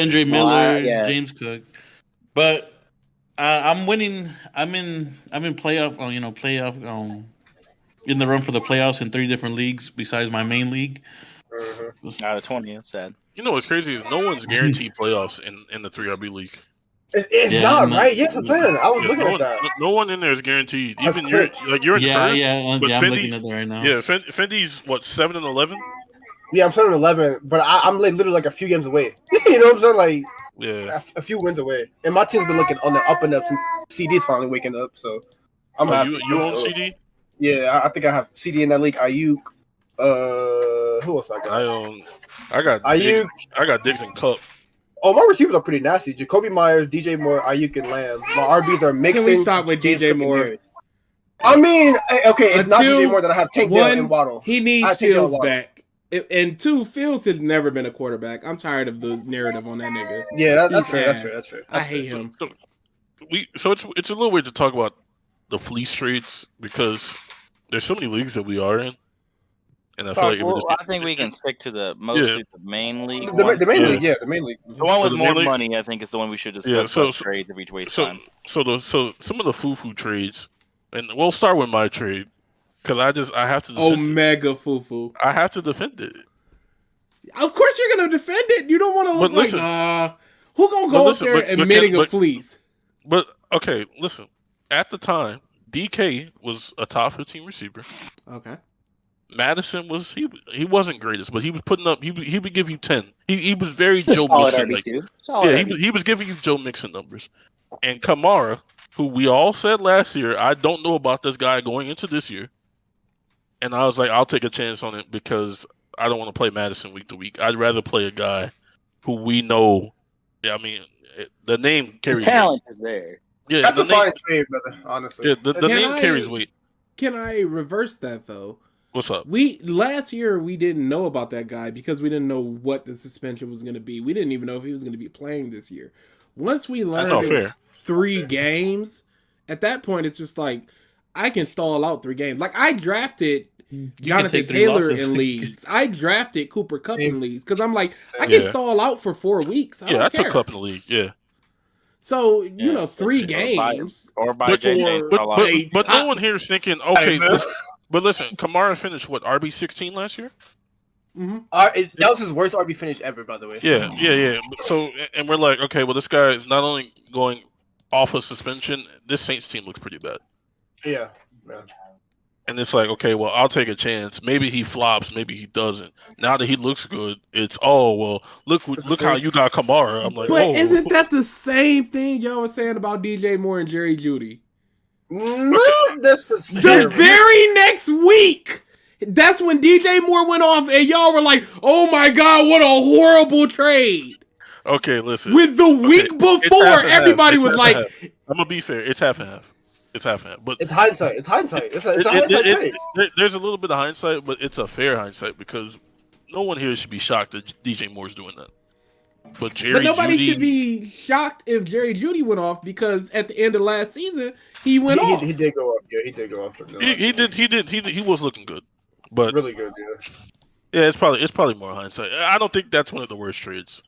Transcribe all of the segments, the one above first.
Kendrick No, Miller, yeah. James Cook, but I'm winning. I'm in playoff. Playoff. In the run for the playoffs in 3 different leagues besides my main league. Out of 20, that's sad. You know what's crazy is no one's guaranteed playoffs in the 3RB league. It's not right. Yes, I'm saying. I was looking at that. No one in there is guaranteed. That's Even you're in first. But I'm Fendi, looking at that right now. Yeah, Fendi's what 7-11. Yeah, I'm 7-11, but I'm literally like a few games away. You know what I'm saying? Like, yeah, a few wins away. And my team's been looking on the up and up since CD's finally waking up. So I'm happy. You own CD? Yeah, I think I have CD in that league. Ayuk. Who else I got? I got Ayuk. I got Diggs and Cup. Oh, my receivers are pretty nasty. Jacoby Myers, DJ Moore, Ayuk, and Lamb. My RBs are mixing. Can we stop with DJ Moore? I mean, okay, it's not DJ Moore that I have Tank Dell and Waddle. He needs Fields back. And 2, Fields has never been a quarterback. I'm tired of the narrative on that nigga. Yeah, that's fair. I hate him. So it's a little weird to talk about the fleece trades because there's so many leagues that we are in. And I feel like I think we can stick to the main league. The main league, yeah, the main league. The one with more money, I think, is the one we should discuss. Trades every waste time. So some of the foo trades, and we'll start with my trade because I have to. Omega foo. I have to defend it. Of course, you're gonna defend it. You don't want to look like who gonna go up there admitting a fleece? But okay, listen. At the time, DK was a top 15 receiver. Okay. Madison was he wasn't greatest, but he was putting up. He would give you 10. He was very Joe Mixon. He was giving you Joe Mixon numbers. And Kamara, who we all said last year, I don't know about this guy going into this year. And I was like, I'll take a chance on it because I don't want to play Madison week to week. I'd rather play a guy who we know. Yeah, I mean, the name carries. The talent is there. Yeah, that's a fine trade, brother. Honestly, yeah, the name carries weight. Can I reverse that though? What's up? Last year we didn't know about that guy because we didn't know what the suspension was going to be. We didn't even know if he was going to be playing this year. Once we learned it was 3 games, at that point it's just like I can stall out 3 games. Like I drafted Jonathan Taylor in leagues. I drafted Cooper Kupp in leagues because I'm like I can stall out for 4 weeks. I took Kupp in the league. Yeah. So 3 games or by JJ. But no one here is thinking okay. But listen, Kamara finished RB16 last year. Mm-hmm. That was his worst RB finish ever, by the way. Yeah. So, and we're like, okay, well, this guy is not only going off of suspension. This Saints team looks pretty bad. Yeah. And it's like, okay, well, I'll take a chance. Maybe he flops, maybe he doesn't. Now that he looks good, it's look how you got Kamara. I'm like, but isn't that the same thing y'all were saying about DJ Moore and Jerry Jeudy? No, that's the very next week. That's when DJ Moore went off, and y'all were like, "Oh my god, what a horrible trade!" Okay, listen. With the week before, everybody was like, "I'm gonna be fair. It's half and half. But it's hindsight. It's a hindsight trade. There's a little bit of hindsight, but it's a fair hindsight because no one here should be shocked that DJ Moore's doing that. But nobody should be shocked if Jerry Jeudy went off because at the end of last season he went off. He did go off. Yeah, he did go off. He was looking good, but really good. Yeah. Yeah, it's probably more hindsight. I don't think that's one of the worst trades.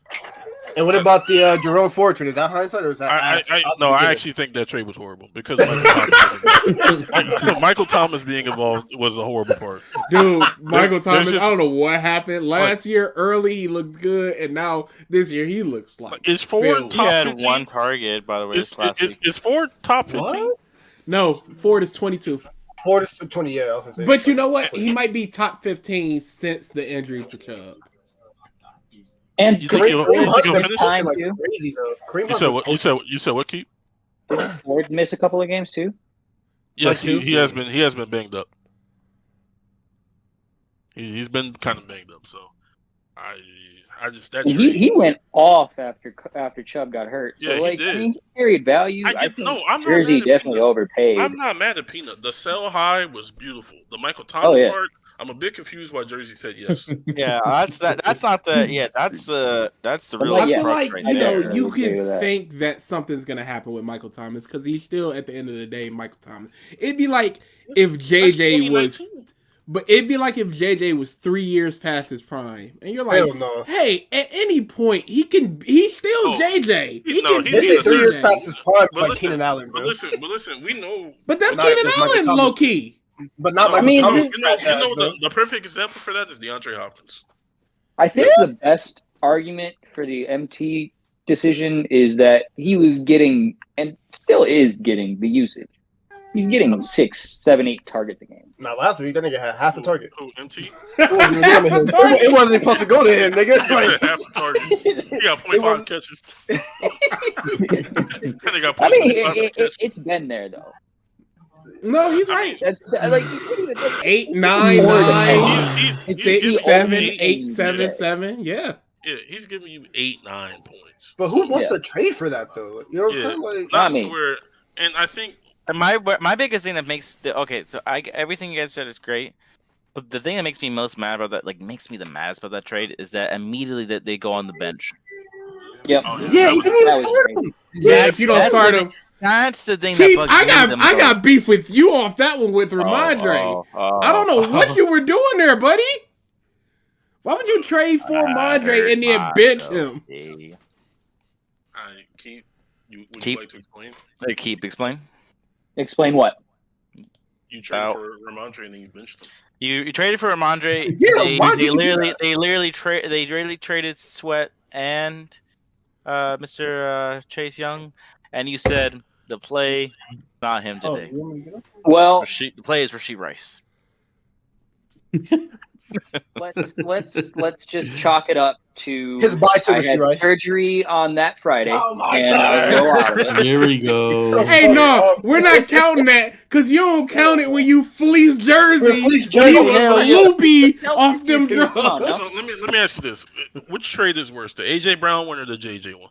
And what about the Jerome Ford trade? Is that hindsight or is that? I actually think that trade was horrible because Michael Thomas being involved was a horrible part. Dude, Michael Thomas, I don't know what happened. Last year, early, he looked good, and now this year, he looks like... Is Ford top 15? He had 1 target, by the way, this last week. Is Ford top 15? No, Ford is 22. Ford is 20, yeah. I was gonna say. But you know what? He might be top 15 since the injury to Chubb. And Kareem time like too. Crazy though. You said what? Keep. Ford missed a couple of games too. Yes, he has been banged up. He's been kind of banged up. So I just that trade. He went off after Chubb got hurt. So yeah, like he did. he carried value. I'm Jersey not definitely overpaid. I'm not mad at Peanut. The sell high was beautiful. The Michael Thomas part. I'm a bit confused why Jersey said yes. Yeah, that's not the that's the real. I feel like you can think that something's gonna happen with Michael Thomas because he's still at the end of the day Michael Thomas. It'd be like if JJ was, But it'd be like if JJ was 3 years past his prime, and you're like, Hell no. hey, at any point he's still JJ. He can They be say 3 years JJ. past his prime, But like listen, Keenan Allen, bro. But listen, we know. But that's Not Keenan as Michael Allen, Thomas. low key. But not No, Michael I mean, Thomas. The perfect example for that is DeAndre Hopkins. I think the best argument for the MT decision is that he was getting, and still is getting, the usage. He's getting 6, 7, 8 targets a game. Not last week, that nigga had half a target. Who MT? It wasn't even supposed to go to him, nigga. Like, Half a target. He got 0.5 catches. And they got I mean, 0.5 catches. it's been there though. No, he's right. That's like 8, 9, 9, He's 6, giving 7, you 8, 7, 7. Yeah. Yeah, he's giving you 8, 9 points. but who So, wants to trade for that though? You know what I'm saying? Like, not I mean- where, and I think And my biggest thing that makes everything you guys said is great, but the thing that makes me most mad about that, like makes me the maddest about that trade, is that immediately that they go on the bench. Yep. yeah, you didn't That even was start crazy. him. Yeah, if you don't start him. That's the thing Keith, that bugs me the I most. got beef with you off that one with Ramondre. I don't know what you were doing there, buddy. Why would you trade for Ramondre and then bench him? Keep. Would you Keep. like to explain? Keep explain. Explain what? You traded for Ramondre and then you benched him. You traded for Ramondre. Yeah, why did you do that? They literally traded Sweat and Mr. Chase Young, and you said the play, not him Oh, today. you want me to get up? Well, The play is Rasheed Rice. let's just chalk it up to His bicycle, I had right? surgery on that Friday, Oh my and I was a little out of it. Here we go. Hey, no, we're not counting that because you don't count it when you fleece Jersey. Fleece When Jersey, he was hell yeah. loopy off them Come on, drugs. no. So let me ask you this: which trade is worse, the AJ Brown one or the JJ one?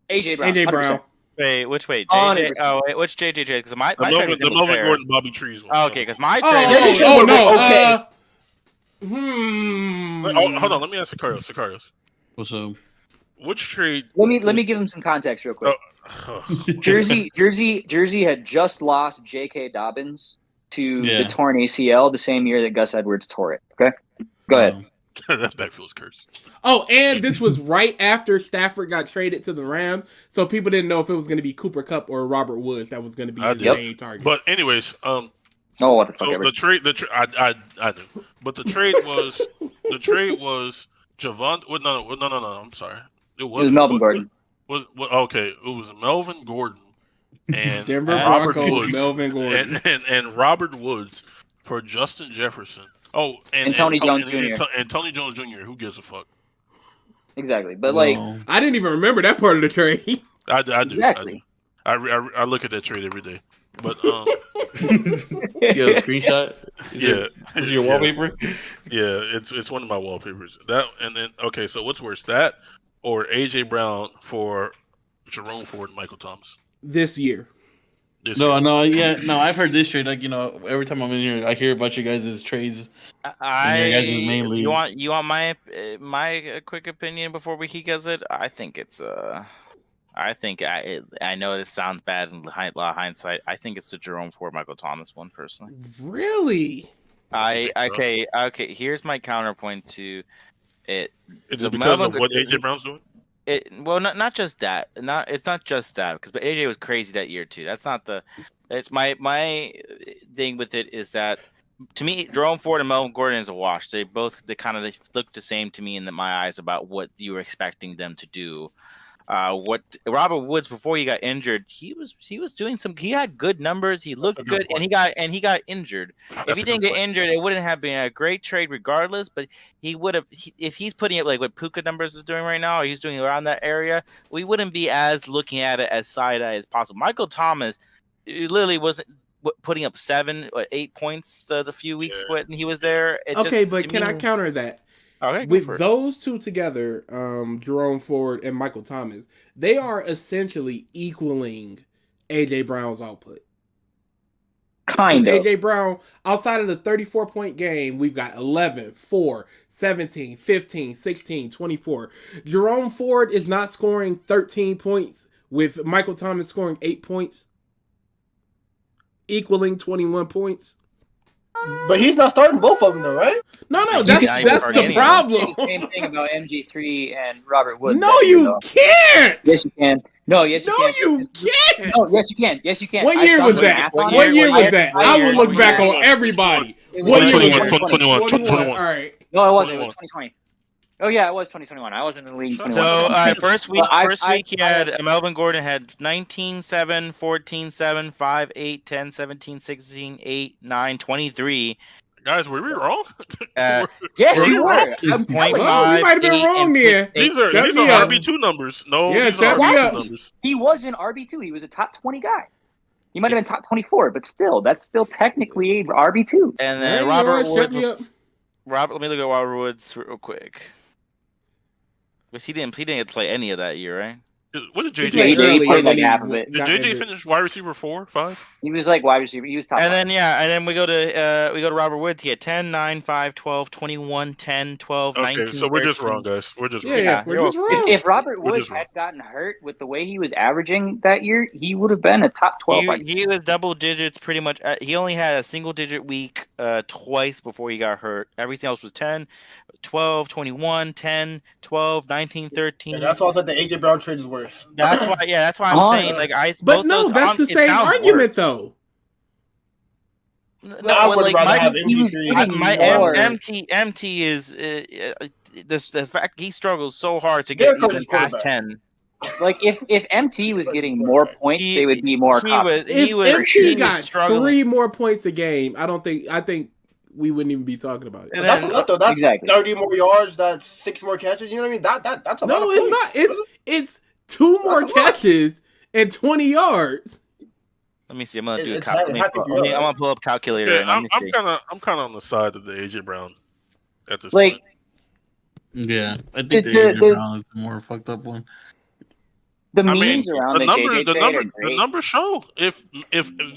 AJ Brown. AJ Brown. 100%. Wait, which way? On JJ? it. Oh, wait, which JJ? Because my The trade Melvin was fair. Gordon, Bobby Trees one. Oh, okay, because my trade. Oh, JJ no. okay. Hold on. Let me ask Sicarios. What's up? Which trade? Let me give him some context real quick. Jersey had just lost J.K. Dobbins to the torn ACL the same year that Gus Edwards tore it. Okay, go ahead. That backfield's cursed. Oh, and this was right after Stafford got traded to the Rams, so people didn't know if it was going to be Cooper Kupp or Robert Woods that was going to be his main target. But anyways, Oh, what the fuck? so the trade, I knew, but the trade was Javon. No. I'm sorry. It was Melvin Gordon. Okay, it was Melvin Gordon and Denver Robert Broncos, Woods, Melvin Gordon. and Robert Woods for Justin Jefferson. Oh, and Tony Jones Jr. And Tony Jones Jr. Who gives a fuck? Exactly, but like I didn't even remember that part of the trade. I do. Exactly. I look at that trade every day. But You have a screenshot? Is it your wallpaper? Yeah, it's one of my wallpapers. That and then okay, so what's worse, that or AJ Brown for Jerome Ford and Michael Thomas? This year. I've heard this trade. Like, every time I'm in here, I hear about you guys' trades. You want my quick opinion before he does it? I think it's I know this sounds bad in hindsight. I think it's the Jerome Ford Michael Thomas one personally. Really? Okay. Here's my counterpoint to it. Is it because of what AJ Brown's doing? Not just that. It's not just that because AJ was crazy that year too. That's not the. It's my thing with it is that to me Jerome Ford and Melvin Gordon is a wash. They look the same to me in my eyes about what you were expecting them to do. What Robert Woods before he got injured, he was doing some. He had good numbers. He looked good, and he got injured. If he didn't get injured, it wouldn't have been a great trade regardless. But he would have if he's putting it like what Puka numbers is doing right now, or he's doing around that area. We wouldn't be as looking at it as side-eye as possible. Michael Thomas literally wasn't putting up 7 or 8 points the few weeks when he was there. Can I counter that? Okay, with those two together, Jerome Ford and Michael Thomas, they are essentially equaling AJ Brown's output. Kind of. AJ Brown, outside of the 34-point game, we've got 11, 4, 17, 15, 16, 24. Jerome Ford is not scoring 13 points with Michael Thomas scoring 8 points, equaling 21 points. But he's not starting both of them, though, right? No, He's that's not even starting the any problem. Same thing about MG3 and Robert Woods. No, you can't. Yes, you can. No, yes, you No, can. you can't. No, yes, you can. Yes, you can. What I've year done was the that? math on What it. year was that? I will look What back year? on everybody. It was What year was 2021, that? 2021. All right. No, it wasn't. It was 2020. Oh yeah, it was 2021. I was in the league. In 2021. So first week, But he had Melvin Gordon had 19, 7, 14, 7, 5, 8, 10, 17, 16, 8, 9, 23. Guys, were we wrong? Yes, Were we you wrong? were. I'm telling you. Well, we might have been wrong there. These are Shut me up. RB2 numbers. No, Yeah, these are shut me RB2 up. numbers. He was in RB2. He was a top 20 guy. He might have been top 24, but still, that's still technically RB2. And There then you Robert are, shut me up. Woods. Let me look at Robert Woods real quick. Because he didn't get to play any of that year, right? What did He JJ? played He early, played and like then half of it. Did JJ finish wide receiver 4, 5? He was like wide receiver. He was top. And five. then we go to Robert Woods. He had 10, 9, 5, 12, 21, 10, 12, Okay, 19. so we're just 13. wrong, guys. We're just Yeah, wrong. yeah, we're just wrong. If Robert We're Woods just wrong. had gotten hurt with the way he was averaging that year, he would have been a top 12. He was double digits pretty much. He only had a single digit week twice before he got hurt. Everything else was 10, 12, 21, 10, 12, 19, 13. And that's why I said the AJ Brown trade is worse. That's why I'm saying like But no, that's the same argument though. No, I would like, rather my- have he was MG3. getting my more. MT is the fact he struggles so hard to Derek get Carr even is past quarterback. 10. Like if MT was getting more points, they would be more confident. If was MT got struggling. 3 more points a game, I think we wouldn't even be talking about it. And That's a then- lot, though. That's Exactly. 30 more yards. That's 6 more catches. You know what I mean? That's a lot. No, of it's points. not. It's 2 more That's a lot. catches and 20 yards. Let me see. I'm gonna do a It's calculator. happy for you. I'm gonna pull up calculator. Yeah, and let me I'm see. kind of on the side of the AJ Brown at this Like point. Yeah, I think It's the the- AJ Brown is the more fucked up one. the I memes mean, around the the numbers, JJ the trade number, are the great. numbers show if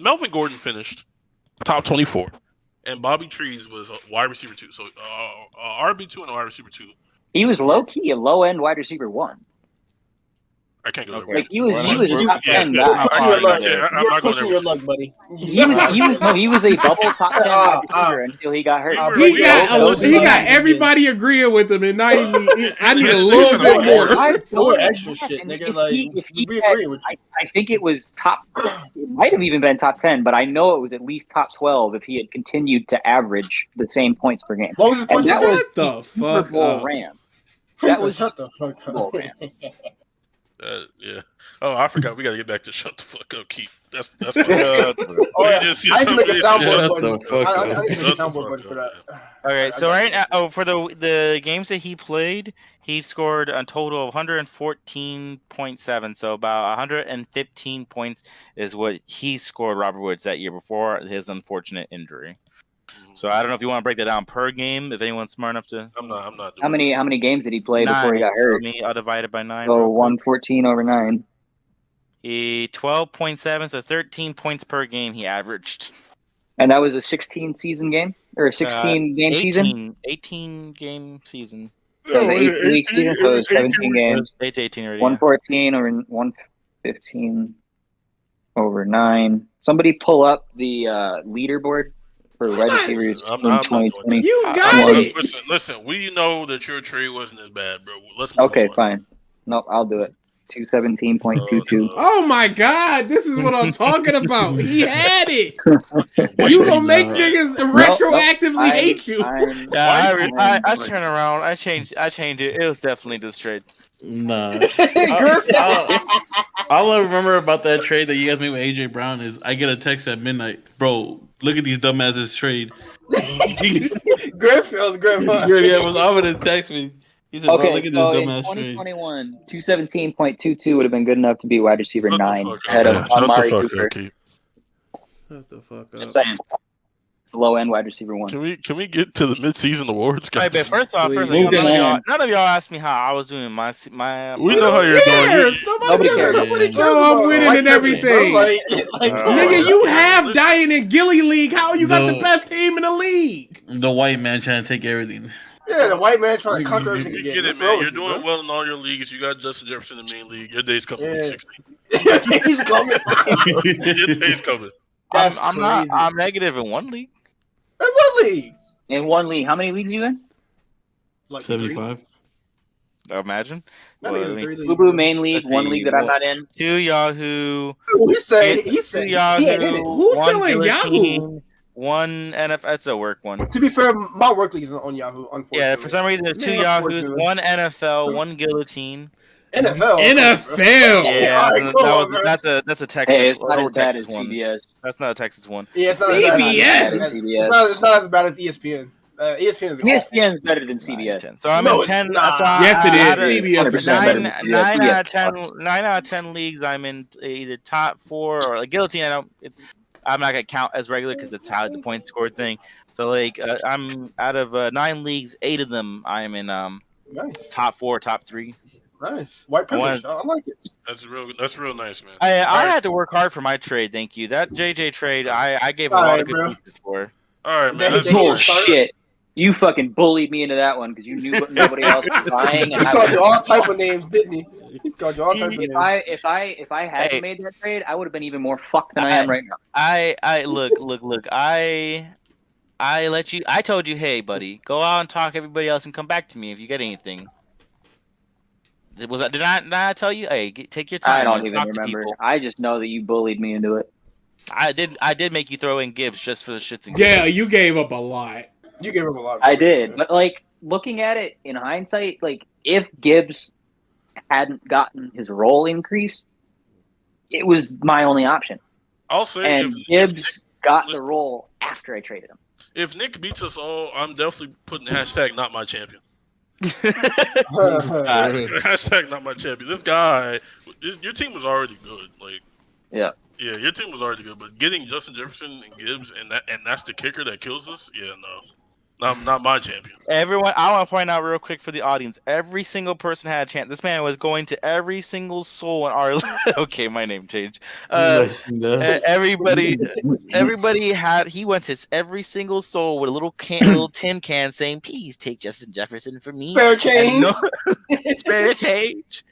Melvin Gordon finished top 24 and Bobby Trees was a wide receiver 2, so RB2 and a wide receiver 2. He was low key a low end wide receiver 1. I can't go there. Like he was a top Yeah, 10 yeah. guy. Pushing your luck. Yeah, I'm You're not going pushing there your with luck, buddy. He was a double top 10 wide receiver until he got hurt. We He got everybody agreeing with him, and not even. I need a little bit more. I've No done extra that, shit, and nigga. if Like, he we had- agree with you. I think it was top. It might have even been top 10, but I know it was at least top 12 if he had continued to average the same points per game. What was his And question? that was What the Super fuck Bowl up? Rams. That was- shut the fuck Bowl up. Rams. Yeah. Oh, I forgot. We got to get back to shut the fuck up, Keith. That's Oh, yeah. I need to make a Shut soundboard the button. fuck I up. need to make a Shut the soundboard fuck button for up, that. Okay, I so got right you. now, for the games that he played, he scored a total of 114.7. So about 115 points is what he scored Robert Woods that year before his unfortunate injury. So I don't know if you want to break that down per game. If anyone's smart enough to. I'm not doing How many games did he play before he got hurt? So I'll divide it by 9. So real quick. 114 over 9. He 12.7, so 13 points per game he averaged. And that was a 16 season game? Or a 16 game season? 18 game season. So the 8 week season, so it was 17 games. 8 to 18 already. 114 over 115 over 9. Somebody pull up the leaderboard for wide receivers I'm in not doing 2020. You I'm got one. it. Listen. We know that your trade wasn't as bad, bro. Let's move Okay, on. fine. No, I'll do it. 217.22. Oh my god, this is what I'm talking about. He had it. You gonna make niggas retroactively hate you. Yeah, I turn around. I changed it. It was definitely this trade. Nah. All I remember about that trade that you guys made with AJ Brown is I get a text at midnight, bro. Look at these dumbasses trade. Griff, it was Griff. Huh? Yeah, was Alvin to text me. He said, bro, Okay, look at so this in dumbass trade. 2021, 217.22 would have been good enough to be wide receiver Shut the 9 fuck ahead up. of Shut the Amari fuck Cooper. up, Keith. Shut the fuck up. Just saying. It's a low end wide receiver 1. Can we get to the midseason awards, All right, guys? but first off, Moving none on. of y'all asked me how I was doing my. We know how you're doing. cares? Nobody cares. Nobody cares Oh, I'm about winning white and privilege, everything. bro. Like, Nigga, you have Diane and Gilly League. How you got No. the best team in the league? The white man trying to take everything. yeah, the white man trying to conquer We everything We again. get it, What's wrong man. You're with you, doing bro? well in all your leagues. You got Justin Jefferson in the main league. Your day's coming. Yeah. Week 16. He's coming. Your day's coming. That's I'm not. crazy. I'm negative in one league. what leagues? In one league. How many leagues are you in? Like 75. Imagine. Not even 3 leagues. Boo Boo main league, Let's one see, league that I'm not in. 2 Yahoo. Ooh, he said Two he ain't Yahoo. in it. Who's 1 still in Guillotine, Yahoo? 1 NFL. That's a work one. To be fair, my work league isn't on Yahoo, unfortunately. Yeah, for some reason there's 2 Yeah, Yahoos, unfortunately. 1 NFL, 1 Guillotine. NFL. NFL. Yeah, Alright, cool, bro. that's a Texas. Hey, it's not or as bad Texas as one. CBS. That's not a Texas one. Yeah, it's not as bad CBS. as- CBS. It's not as bad as ESPN. ESPN is ESPN is better than 9, CBS. 10. So I'm No, in 10. nah. So Yes, it out is. of CBS is better. 9 out of 10. 9 out of 10 leagues. I'm in either top 4 or like Guillotine. I'm not gonna count as regular because it's how the point score thing. So like I'm out of 9 leagues, 8 of them I'm in Nice. top 4, top 3. Nice. White privilege. I like it. That's real nice, man. I Alright. had to work hard for my trade. Thank you. That JJ trade, I gave a lot Alright, of good bro. pieces for. All right, man. That's They- Bullshit. You fucking bullied me into that one because you knew nobody else was buying. He And called you all type of names, didn't he? He called you all type of names. if I hadn't Hey. made that trade, I would have been even more fucked than I am right now. I look. I let you. I told you, hey, buddy, go out and talk to everybody else and come back to me if you get anything. Did I tell you? Hey, take your time. I don't man, even talk to remember. people. I just know that you bullied me into it. I did make you throw in Gibbs just for the shits and giggles. Yeah, you gave up a lot. You gave him a lot. I did, but like looking at it in hindsight, like if Gibbs hadn't gotten his role increased, it was my only option. I'll say And if Gibbs got the listen. role after I traded him. if Nick beats us all, I'm definitely putting hashtag not my champion. Hashtag not my champion. This guy, your team was already good. Like, Yeah, your team was already good, but getting Justin Jefferson and Gibbs and that's the kicker that kills us. Yeah, not my champion. Everyone, I want to point out real quick for the audience. Every single person had a chance. This man was going to every single soul in our. Okay, my name changed. Everybody had. He went to every single soul with a little tin can saying, "Please take Justin Jefferson for me." Spare change. Spare change.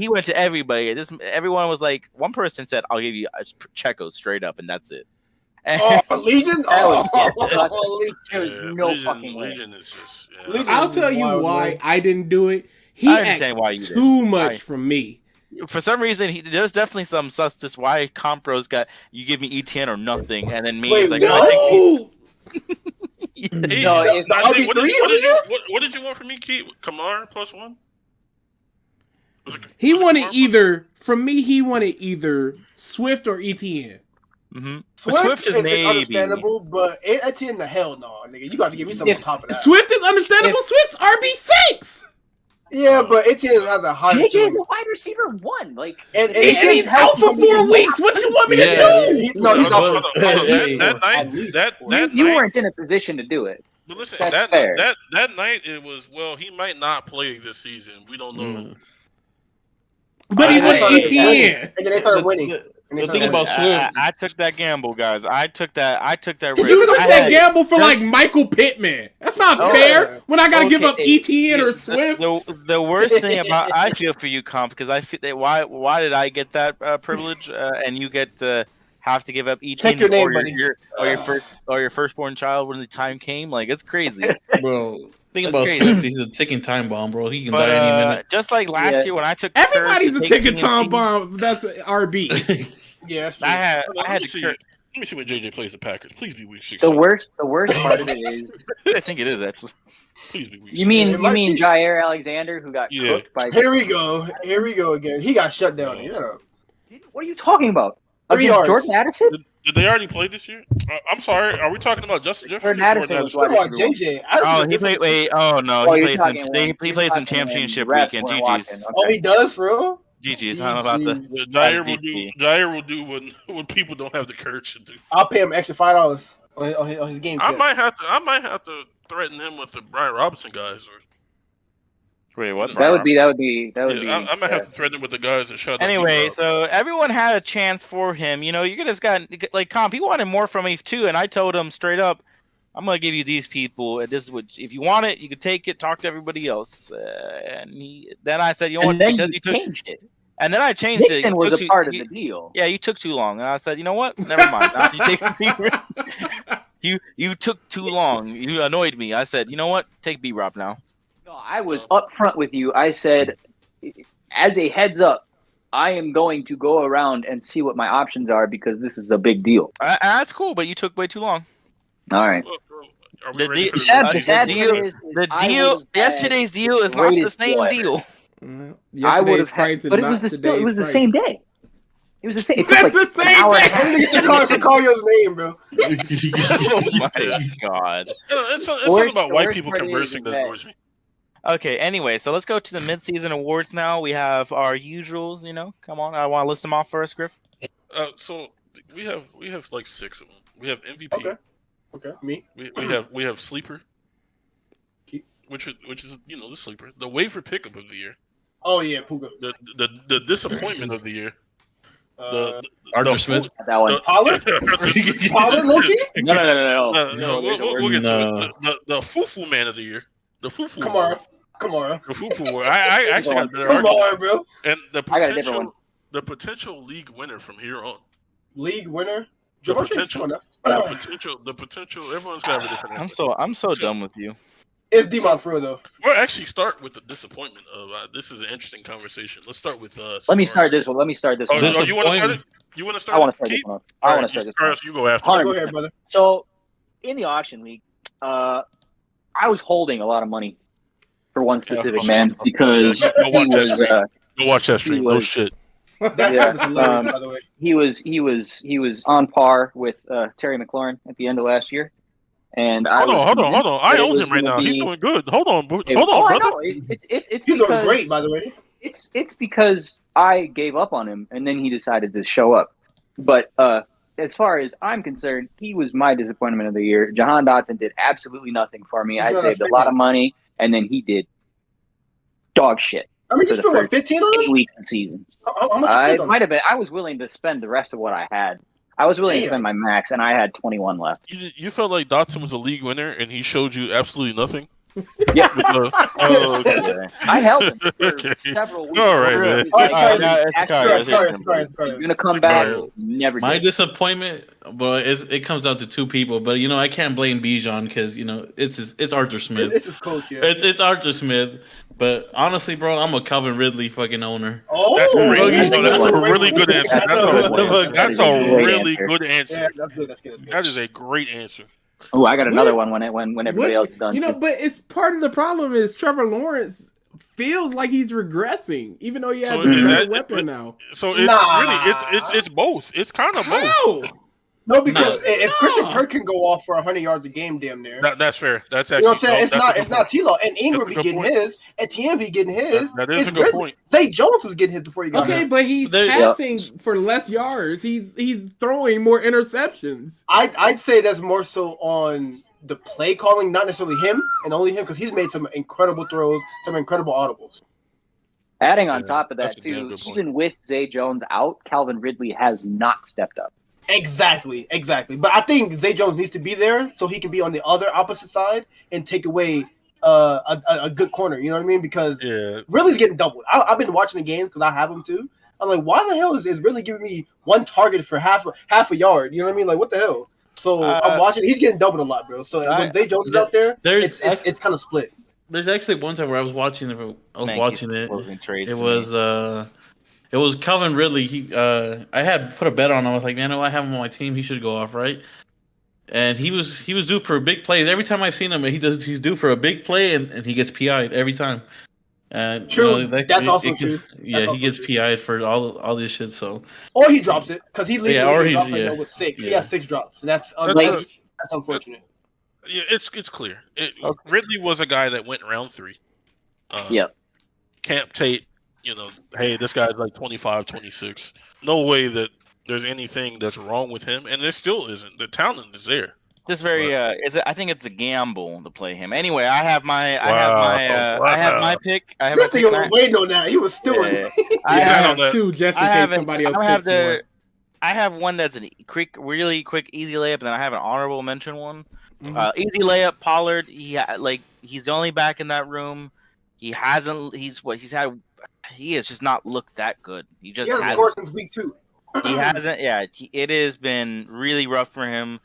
He went to everybody. Everyone was like, one person said, "I'll give you Checo straight up," and that's it. Legion? That was Legion. there's no fucking way. Legion is just. Yeah. Legion I'll is tell you wild, why man. I didn't do it. He I understand why you asked did. too much from me. For some reason, there's definitely some sus why Compros got you give me ETN or nothing, and then me Wait, is like, No, No, it's I think- RB3 what did you want from me, Keith? Kamar +1? he wanted either from me. He wanted either Swift or ETN. mm-hmm. Swift is is maybe. understandable, but Etienne the hell no, nigga. You got to give me something on top of that. Swift is understandable. Swift's RB6. Yeah, but Etienne has a higher JJ is ceiling. a wide receiver 1. Like, And And he's out for 4 weeks. What do you want me to do? No, he's Hold out on, for hold on. Hey, That night, at least that you night. weren't in a position to do it. But listen, That's fair. that night it was he might not play this season. We don't know. But he And was then they started winning. ETN. And then they started winning. The thing about Swift, I took that gamble, guys. I took that risk. You took I that had- gamble for just- like Michael Pittman. That's not Oh, fair. When I gotta give up Okay, ETN or Swift. The worst thing about I feel for you, Comp, because I feel that why did I get that privilege and you get to have to give up ETN Check your name, or buddy. your firstborn child when the time came? Like it's crazy. bro. Think That's about crazy. Swift. He's a ticking time bomb, bro. He can But die any minute. just like last year when I took Everybody's a Kurtz to take ticking time CMC, bomb. That's an RB. Yeah, that's true. I had Let me to. see. Kurt- Let me see when JJ plays the Packers. Please be week 6. The worst part of it is I think it is actually. Please be week you mean It might be. Jair Alexander who got Yeah. cooked by. Here we go. Here we go again. He got shut down. Yeah. What are you talking about? 3 Against yards. Jordan Addison? Did they already play this year? I'm sorry. Are we talking about Justin Jefferson? Jordan Addison was Come wide on, receiver 1. JJ. Oh, he played. Wait. Oh no, Oh, he you're plays some. talking He when- plays you're some talking when championship refs weekend. weren't GG's. watching. Oh, he does, for real? GG's. I'm about to. Jair will DC. do. Jair will do what people don't have the courage to do. I'll pay him extra $5 on his game. I tip. might have to threaten him with the Brian Robinson guys, or Wait, what? That would be. I might have to threaten him with the guys that shut. Anyway, so everyone had a chance for him. You know, you just got like Comp. He wanted more from me too, and I told him straight up, I'm gonna give you these people, and this is what if you want it, you can take it. Talk to everybody else, then I said, you know what? And then Because you took, changed it. and then I changed it. Nixon You was took a too- part of you- the deal. Yeah, you took too long, and I said, you know what? Never mind. Now you take You took too long. You annoyed me. I said, you know what? Take B-Rob now. No, I was upfront with you. I said, as a heads up, I am going to go around and see what my options are because this is a big deal. That's cool, but you took way too long. All right. Yesterday's deal is not the same deal. I would have had, but it was the same day. It was the same. It took like an hour and a half. It's Sicario's name, bro. Oh my god! It's something about white people conversing that annoys me. Okay. Anyway, so let's go to the mid-season awards now. We have our usuals. Come on. I want to list them off first, Griff. So we have like 6 of them. We have MVP. Okay. Me. We have sleeper. Which is the sleeper. The waiver pickup of the year. Oh yeah, Puka. The disappointment of the year. Arthur Smith. That one. Pollard? Pollard, Loki? No. We'll get to it. The Fufu man of the year. The Fufu. Kamara. The Fufu. I actually got better Come argument. on, bro. And the I got a different one. potential league winner from here on. League winner. The potential. Everyone's got a different answer. I'm so done with you. It's D-Mont for real, though. We'll actually start with the disappointment of this is an interesting conversation. Let's start with Let me start this one. Oh, you want to start it? You want to start? I want to start this one. I want to start this one. You go after. Go ahead, brother. So, in the auction league, I was holding a lot of money for one specific man because go watch that stream. No shit. That happens hilarious, by the way. He was on par with Terry McLaurin at the end of last year. And hold on. I own him right now. He's doing good. Hold on, brother. It's He's doing great, by the way. It's because I gave up on him, and then he decided to show up. But as far as I'm concerned, he was my disappointment of the year. Jahan Dotson did absolutely nothing for me. I saved a lot of money, and then he did dog shit. I mean, you spent what, 15 on 8 weeks of the season. How much It might have been. I was willing to spend the rest of what I had. I was willing to spend my max, and I had 21 left. You felt like Dotson was a league winner, and he showed you absolutely nothing? Yeah. Okay. I held him for several weeks. All right, man. You're going to come back. Never My did. disappointment, but it comes down to 2 people. But, I can't blame Bijan because, it's Arthur Smith. It's his coach, yeah. It's Arthur Smith. But honestly, bro, I'm a Calvin Ridley fucking owner. Oh, that's a really good answer. That's a really good answer. Yeah, that's good. That is a great answer. Oh, I got another one when everybody else is done. But it's part of the problem is Trevor Lawrence feels like he's regressing, even though he has a weapon now. So it's both. It's kind of both. No, because if Christian Kirk can go off for 100 yards a game, damn near. That's fair. That's actually. You know what I'm saying? It's not T-Law. And Ingram be getting his. And Etienne be getting his. That is a good point. Zay Jones was getting his before he got here. But he's passing for less yards. He's throwing more interceptions. I'd say that's more so on the play calling, not necessarily him and only him, because he's made some incredible throws, some incredible audibles. Adding on top of that, too, even with Zay Jones out, Calvin Ridley has not stepped up. Exactly. But I think Zay Jones needs to be there so he can be on the other opposite side and take away a good corner. You know what I mean? Because Ridley's getting doubled. I've been watching the games because I have him too. I'm like, why the hell is Ridley giving me one target for half a yard? You know what I mean? Like, what the hell? So I'm watching. He's getting doubled a lot, bro. So when Zay Jones is out there, it's kind of split. There's actually one time where I was watching it. It was Calvin Ridley. I had put a bet on. I was like, man, I have him on my team. He should go off, right? And he was due for a big play. Every time I've seen him, he's due for a big play, and he gets PI'd every time. True. That's also true. He gets PI'd for all this shit. So, or he drops it because he literally drops with 6. Yeah. He has 6 drops, and that's unfortunate. Yeah, it's clear. Ridley was a guy that went round 3. Camp Tate. Hey, this guy's like 25, 26. No way that there's anything that's wrong with him, and there still isn't. The talent is there. Just very. I think it's a gamble to play him. Anyway, I have my pick. I have this thing was waiting on that. He was still. I have 2 just in case somebody else picks one. I have one that's a really quick, easy layup, and then I have an honorable mention one. Easy layup, Pollard. He's the only back in that room. He has just not looked that good. He hasn't scored since week 2. He hasn't. Yeah, it has been really rough for him.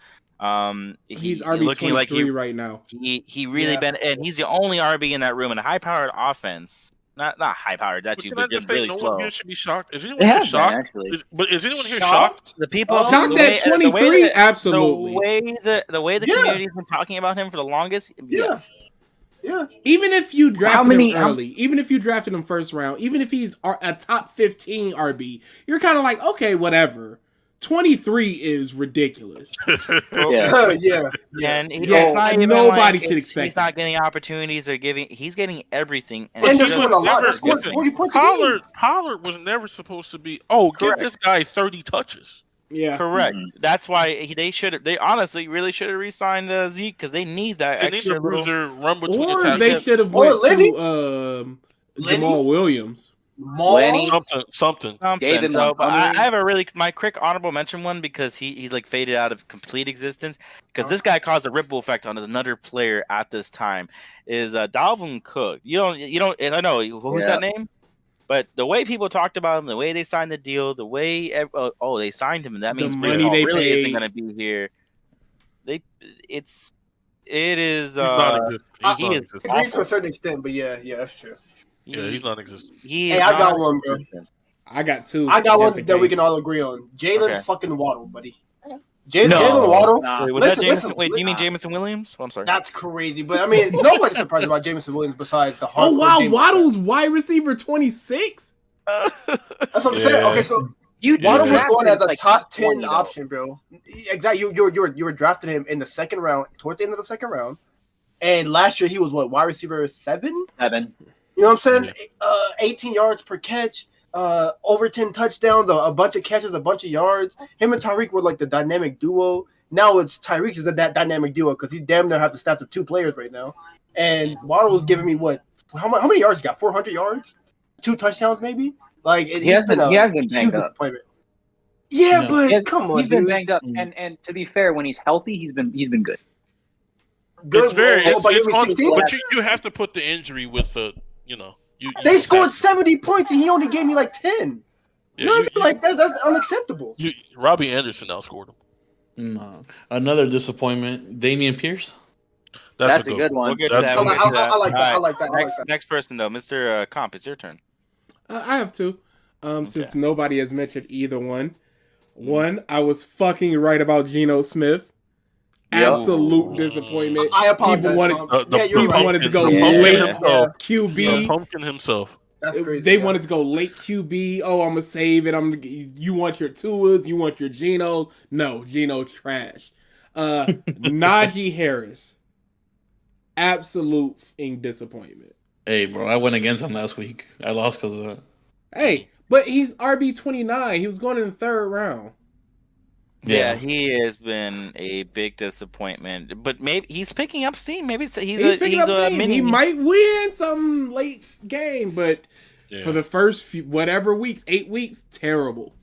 He's RB looking like right now. He really been, and he's the only RB in that room in a high-powered offense. Not high-powered, that too, but just really slow. No one here should be shocked. Is anyone here shocked? Is anyone here shocked? The people shocked at 23. Absolutely. The way the community's been talking about him for the longest. Yes. Yeah. Even if you drafted him early, even if you drafted him first round, even if he's a top 15 RB, you're kind of like, okay, whatever. 23 is ridiculous. Yeah. And nobody should expect. He's not getting opportunities or he's getting everything. And they're doing a lot. They're scoring 40 points a game. Pollard was never supposed to be. Give this guy 30 touches. Yeah, correct. Mm-hmm. That's why they honestly really should have re-signed Zeke because they need that extra bruiser run between or the they should have went to Jamal Williams. Something. So, but I have my quick honorable mention one because he's like faded out of complete existence because this guy caused a ripple effect on another player at this time is Dalvin Cook. You don't. I know who's that name. But the way people talked about him, the way they signed the deal, the way they signed him, and that means Brees Hall really isn't going to be here. It is. He's not he is agreed to a certain extent, but yeah, that's true. Yeah, he's non-existent. I got one, bro. I got two. I got one that we can all agree on. Jalen fucking Waddle, buddy. Jalen Waddle. Wait, was that Jameson? Wait, do you mean Jameson Williams? Oh, I'm sorry. That's crazy, but I mean, nobody's surprised about Jameson Williams besides the hard. Oh wow, Waddle's wide receiver 26. That's what I'm saying. Okay, so Waddle was going as a top 10 option, bro. Exactly. You were drafting him in the second round, towards the end of the second round, and last year he was wide receiver 7. You know what I'm saying? 18 yards per catch. Over 10 touchdowns, a bunch of catches, a bunch of yards. Him and Tyreek were like the dynamic duo. Now it's Tyreek is that dynamic duo because he damn near have the stats of 2 players right now. And Waddle was giving me how many yards he got? 400 yards? 2 toutouchdowns maybe? Like he has been banged up. Yeah, but come on, he's been banged up. And to be fair, when he's healthy, he's been good. But you have to put the injury with they scored 70 points and he only gave me like 10. Yeah, that's unacceptable. Robbie Anderson outscored him. No. Another disappointment, Damian Pierce. That's a good one. We'll get to that. I like that. Next person though, Mr. Comp, it's your turn. I have two. Since nobody has mentioned either one. One, I was fucking right about Geno Smith. Absolute disappointment. I apologize. People wanted to go late QB. Pumpkin himself. That's crazy. They wanted to go late QB. Oh, I'm gonna save it. You want your Tuas? You want your Genos? No, Geno trash. Najee Harris. Absolute disappointment. Hey, bro, I went against him last week. I lost because of that. Hey, but he's RB29. He was going in the 3rd round. Yeah, he has been a big disappointment, but maybe he's picking up steam. Maybe he's picking up steam. He might win some late game, but for the first few, whatever weeks, 8 weeks, terrible.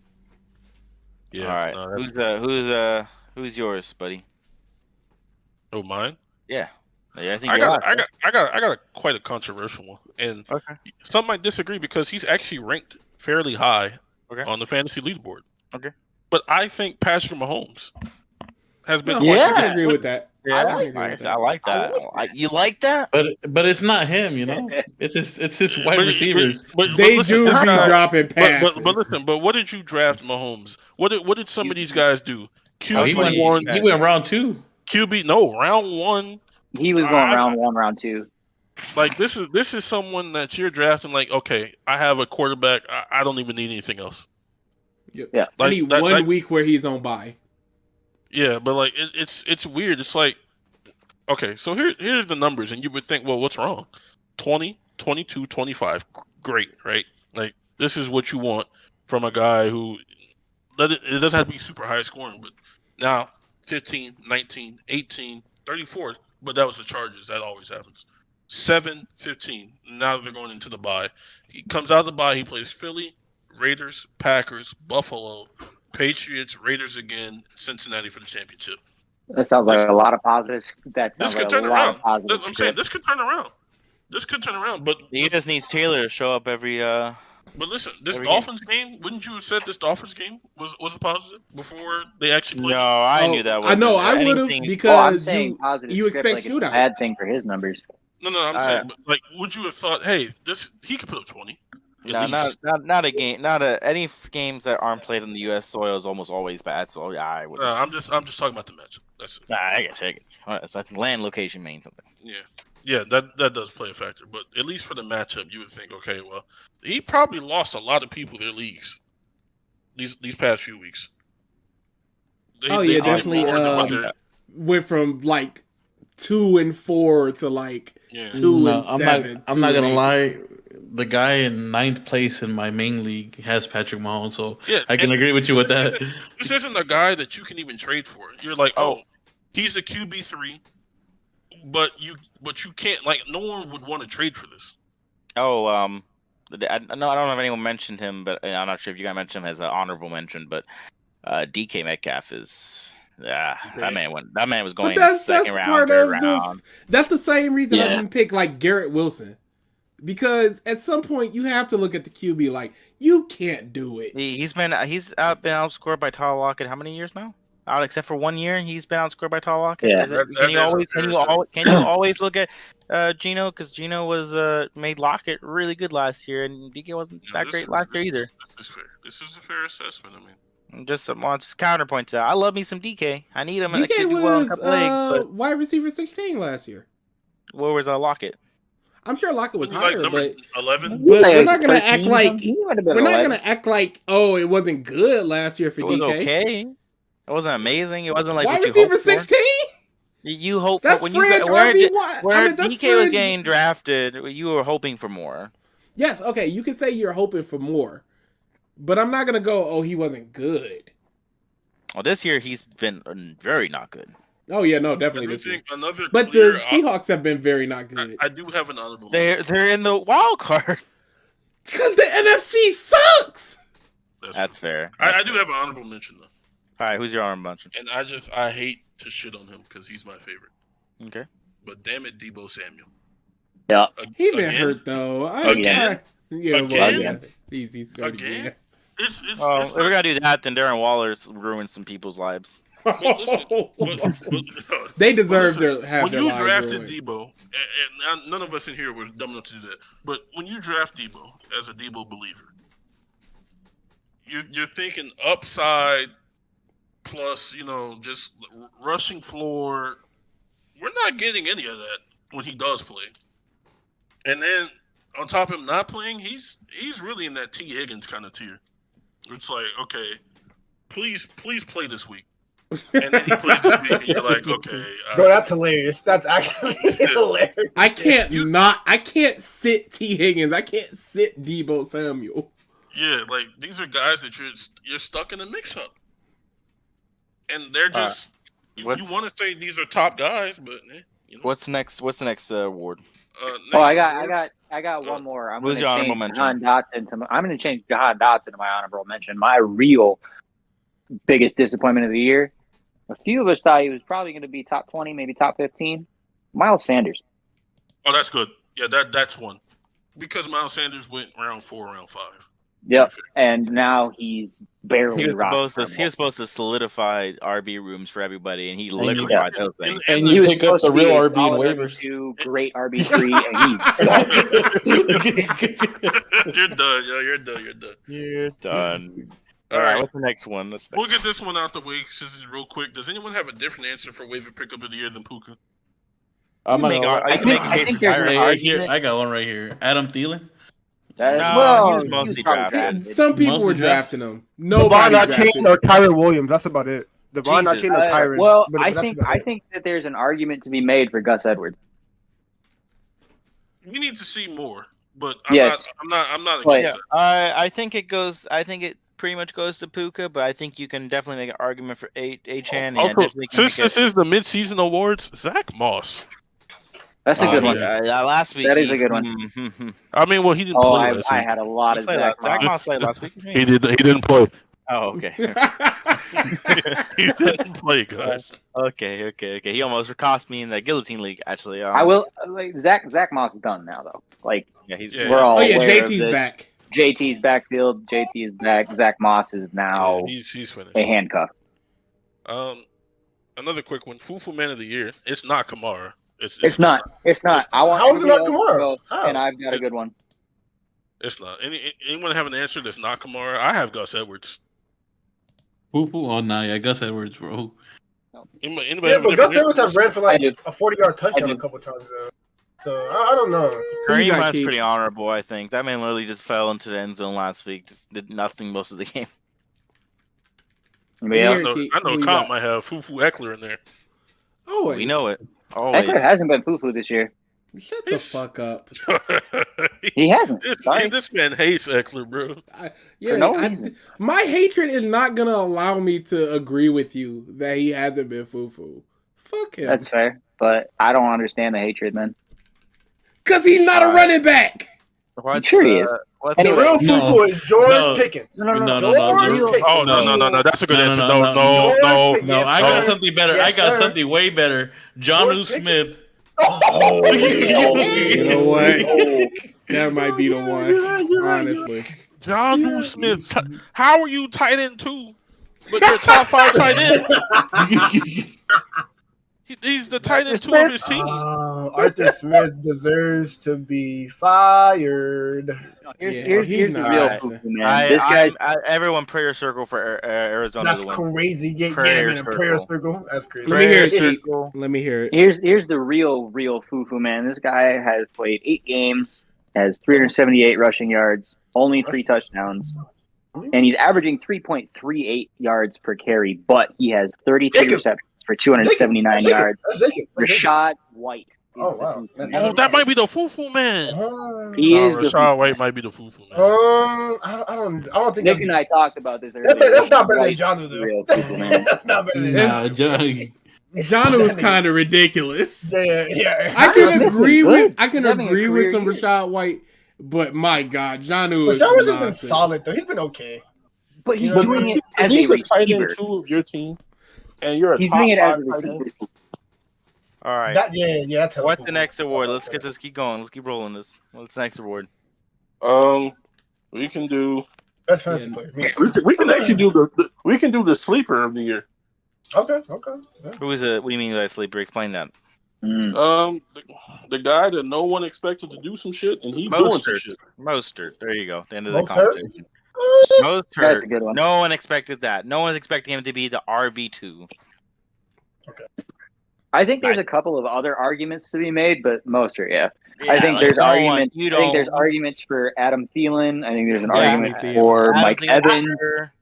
Yeah. All right. Who's yours, buddy? Oh, mine. Yeah. I think I got quite a controversial one, and some might disagree because he's actually ranked fairly high on the fantasy leaderboard. Okay. But I think Patrick Mahomes has been. I can agree with that. Yeah, I like that. You like that? But it's not him, you know. It's just wide receivers. But they do be dropping passes. But listen. But what did you draft Mahomes? What did some of these guys do? He went round 2. QB round 1. He was going round 1, round 2. Like this is someone that you're drafting. Like, okay, I have a quarterback. I don't even need anything else. Yep. Yeah, I need 1 week where he's on bye. Yeah, but like it's weird. It's like, okay, so here's the numbers, and you would think, well, what's wrong? 20, 22, 25, great, right? Like this is what you want from a guy who it doesn't have to be super high scoring, but now 15, 19, 18, 34, but that was the Chargers. That always happens. 7, 15. Now they're going into the bye. He comes out of the bye. He plays Philly, Raiders, Packers, Buffalo, Patriots, Raiders again, Cincinnati for the championship. That sounds like a lot of positives. This could turn around. I'm saying this could turn around. This could turn around, but he just needs Taylor to show up every But listen, this Dolphins game, wouldn't you have said this Dolphins game was a positive before they actually played? No, I knew that. I know I would have because I'm saying positive you expect like shootout. It's a bad thing for his numbers. No, I'm saying, but, like, would you have thought, hey, he could put up 20? No, not a game. Any games that aren't played on the U.S. soil is almost always bad. So yeah, I would. I'm just talking about the matchup. That's it. I get it. So I think land location means something. Yeah, that does play a factor. But at least for the matchup, you would think, okay, well, he probably lost a lot of people their leagues these past few weeks. They definitely went from like 2-4 to like 2-7. I'm not gonna lie. The guy in 9th place in my main league has Patrick Mahomes, so I can agree with you with that. This isn't a guy that you can even trade for. You're like, oh, he's a QB3, but you can't, like, no one would want to trade for this. Oh, I don't know if anyone mentioned him, but I'm not sure if you guys mentioned him as an honorable mention. But DK Metcalf is. That man was going second round, third round. That's the same reason I didn't pick like Garrett Wilson. Because at some point you have to look at the QB like you can't do it. He's been outscored by Tyler Lockett how many years now? Except for 1 year, he's been outscored by Tyler Lockett. Yeah. Can you always look at Geno, because Geno was made Lockett really good last year, and DK wasn't that great last year either. This is a fair assessment. I mean, just counterpoint to that. I love me some DK. I need him. DK was wide receiver 16 last year. Where was Lockett? I'm sure Lockett was higher, but 11. But we're not gonna act like it wasn't good last year for DK. It was okay. It wasn't amazing. It wasn't like wide receiver 16. You hope that's when where DK was getting drafted, you were hoping for more. Yes, okay, you can say you're hoping for more, but I'm not gonna go. Oh, he wasn't good. Well, this year he's been very not good. Oh yeah, no, definitely this year. But the Seahawks have been very not good. I do have an honorable. They're in the wild card because the NFC sucks. That's fair. I do have an honorable mention though. All right, who's your honorable mention? And I hate to shit on him because he's my favorite. Okay. But damn it, Deebo Samuel. Yeah. He been hurt though. Again. He's again. If we're gonna do that, then Darren Waller's ruined some people's lives. They deserve to have their lives. When you drafted Deebo, and none of us in here was dumb enough to do that, but when you draft Deebo as a Deebo believer, you're thinking upside plus, just rushing floor. We're not getting any of that when he does play. And then on top of him not playing, he's really in that T. Higgins kind of tier. It's like, okay, please play this week. And then he plays this week, and you're like, okay. Bro, that's hilarious. That's actually hilarious. I can't sit T. Higgins. I can't sit Deebo Samuel. Yeah, like these are guys that you're stuck in a mix-up, and they're just. You want to say these are top guys, but what's next? What's the next award? I got one more. I'm who's your honorable mention? I'm going to change Jahan Dotson to my honorable mention. My real biggest disappointment of the year. A few of us thought he was probably going to be top 20, maybe top 15. Miles Sanders. Oh, that's good. Yeah, that's one. Because Miles Sanders went round 4, round 5. Yep, and now he's barely. He was supposed to solidify RB rooms for everybody, and he liquefied those things. And you pick up the real RB in waivers. Great RB3, and You're done, yo. You're done. All right, what's the next one? We'll get this one out the way since it's real quick. Does anyone have a different answer for waiver pickup of the year than Puka? I got one right here. Adam Thielen. He was mostly drafted. Some people were drafting him. Nobody drafted him. Or Kyron Williams. That's about it. Devon not changing or Kyron. Well, I think that there's an argument to be made for Gus Edwards. We need to see more, but I'm not against it. I think it pretty much goes to Puka, but I think you can definitely make an argument for Achan. Since this is the midseason awards, Zach Moss. That's a good one. Last week. That is a good one. I mean, well, he didn't play last week. I had a lot of Zach Moss played last week. He didn't play. Oh, okay. He didn't play, guys. Okay. He almost cost me in the guillotine league. Actually, I will. Zach Moss is done now, though. Like, he's. We're all. JT's back. JT's backfield. JT is back. Zach Moss is now he's finished. a handcuff. Another quick one. Fufu Man of the Year. It's not Kamara. It's not. I want How is it not everybody else to Kamara? go, How? and I've got a good one. It's not. Anyone have an answer that's not Kamara? I have Gus Edwards. Fufu? Oh, nah, yeah, Gus Edwards, bro. Anybody Yeah, have a but Gus different Edwards answer? has ran for like a 40-yard touchdown a couple times though. So I don't know. Kareem got Hunt's keep? pretty honorable, I think. That man literally just fell into the end zone last week. Just did nothing most of the game. Yeah. I know Comp might have Fufu Eckler in there. Oh, We know it. Eckler Always. hasn't been foo-foo this year. Shut the fuck up. He hasn't. Sorry. This man hates Eckler, bro. My hatred is not gonna allow me to agree with you that he hasn't been foo-foo. Fuck him. That's fair, but I don't understand the hatred, man. Cause he's not a running back. Sure he is. And the real Fufu is George Pickens. No. Oh no! That's a good answer. No. I got something better. Yes, I got sir. something way better. Jonnu Smith. Oh, You know what? That might be the one. Honestly, Jonnu Smith. How are you tight end 2, but you're top 5 tight end? He's the tight end 2 of his team. Arthur Smith deserves to be fired. Here's the not real right. foo-foo, man. This guy's everyone prayer circle for Arizona That's to win. crazy. Get him Prayer in a prayer circle. That's crazy. let me hear it. Prayer Keith. circle. Let me hear it. here's the real foo-foo, man. This guy has played 8 games, has 378 rushing yards, only 3 touchdowns, and he's averaging 3.38 yards per carry, but he has 33 receptions for 279 yards. Rashad White. Oh, wow. Oh, that might be the Fufu Man. He is Rashad White might be the Fufu Man. I don't think Nick and I talked about this earlier. that's not better than Jonnu, though. Real foo-foo, man. That's not better than that. Jonnu was kind of ridiculous. Yeah. I can agree with having a career some year. Rashad White, but my God, Jonnu is Rashad has been nonsense. solid, though. He's been okay. But he's You know what doing I it as a He's the tight end receiver. 2 of your team, and you're a He's top doing it as 5 a tight end. receiver. All right. That's What's the next award? Let's keep going. Let's keep rolling this. What's the next award? We can do. That's fantasy player. We can actually do the sleeper of the year. Okay. Yeah. Who is it? What do you mean by sleeper? Explain that. The guy that no one expected to do some shit, and he's doing some shit. Mostert. There you go. The end of the Mostert? conversation. That's Mostert. a good one. No one expected that. No one's expecting him to be the RB2. I think there's a couple of other arguments to be made, but Mostert, yeah. I think like there's no one- arguments. you I think there's don't- arguments for Adam Thielen. I think there's an Yeah, argument Thielen. for Adam Mike Thielen, Evans.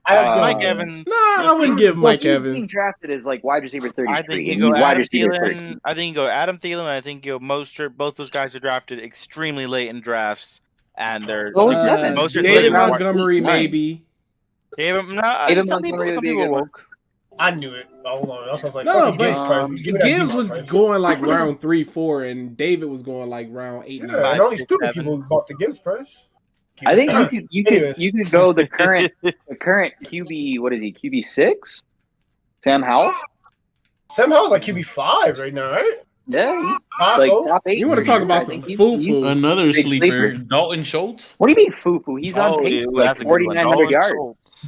Mike Evans. No, I wouldn't give Well, Mike he's Evans. being drafted as like wide receiver 33. I think you and go he's wide Adam receiver Thielen. 13. I think you go Adam Thielen. And I think you go Mostert. Both those guys are drafted extremely late in drafts, and they're Well, who's Evans? Mostert's David late in Montgomery, Right. maybe. David, David some Montgomery people would be a good one. woke. I knew it. Hold on. That sounds like No, fucking but Gibbs prices. Give me that Gibbs D-Mock was price. going like round 3, 4, and David was going like round 8, 9. Yeah, and only stupid people bought the Gibbs price. I think you Anyways. could go the current QB. What is he? QB6? Sam Howell. Sam Howell's like QB5 right now, right? Yeah, he's Five, like four? top 8. You want to talk about some foo-foo? Another Big sleeper, sleeper. Dalton Schultz. What do you mean foo-foo? He's on pace for like that's a good one. 4,900 yards.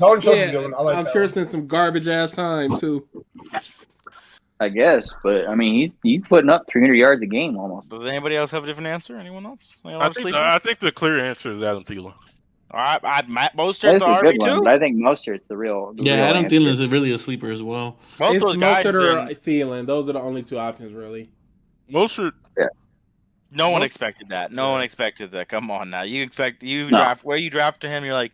Dalton Schultz is Yeah, a good one. I like I'm that sure one. it's in some garbage ass time too. I guess, but I mean, he's putting up 300 yards a game almost. Does anybody else have a different answer? Anyone else? Anyone else sleeping? I think the clear answer is Adam Thielen. All right, Matt Mostert's That's the a good RB2. one, but I think Mostert's the real. Yeah, real Adam answer. Thielen is really a sleeper as well. Both It's those guys. Mostert or are- Thielen. Those are the only 2 options, really. Mostert. No one expected that. No one expected that. Come on now. You No. draft where you drafted him. You're like,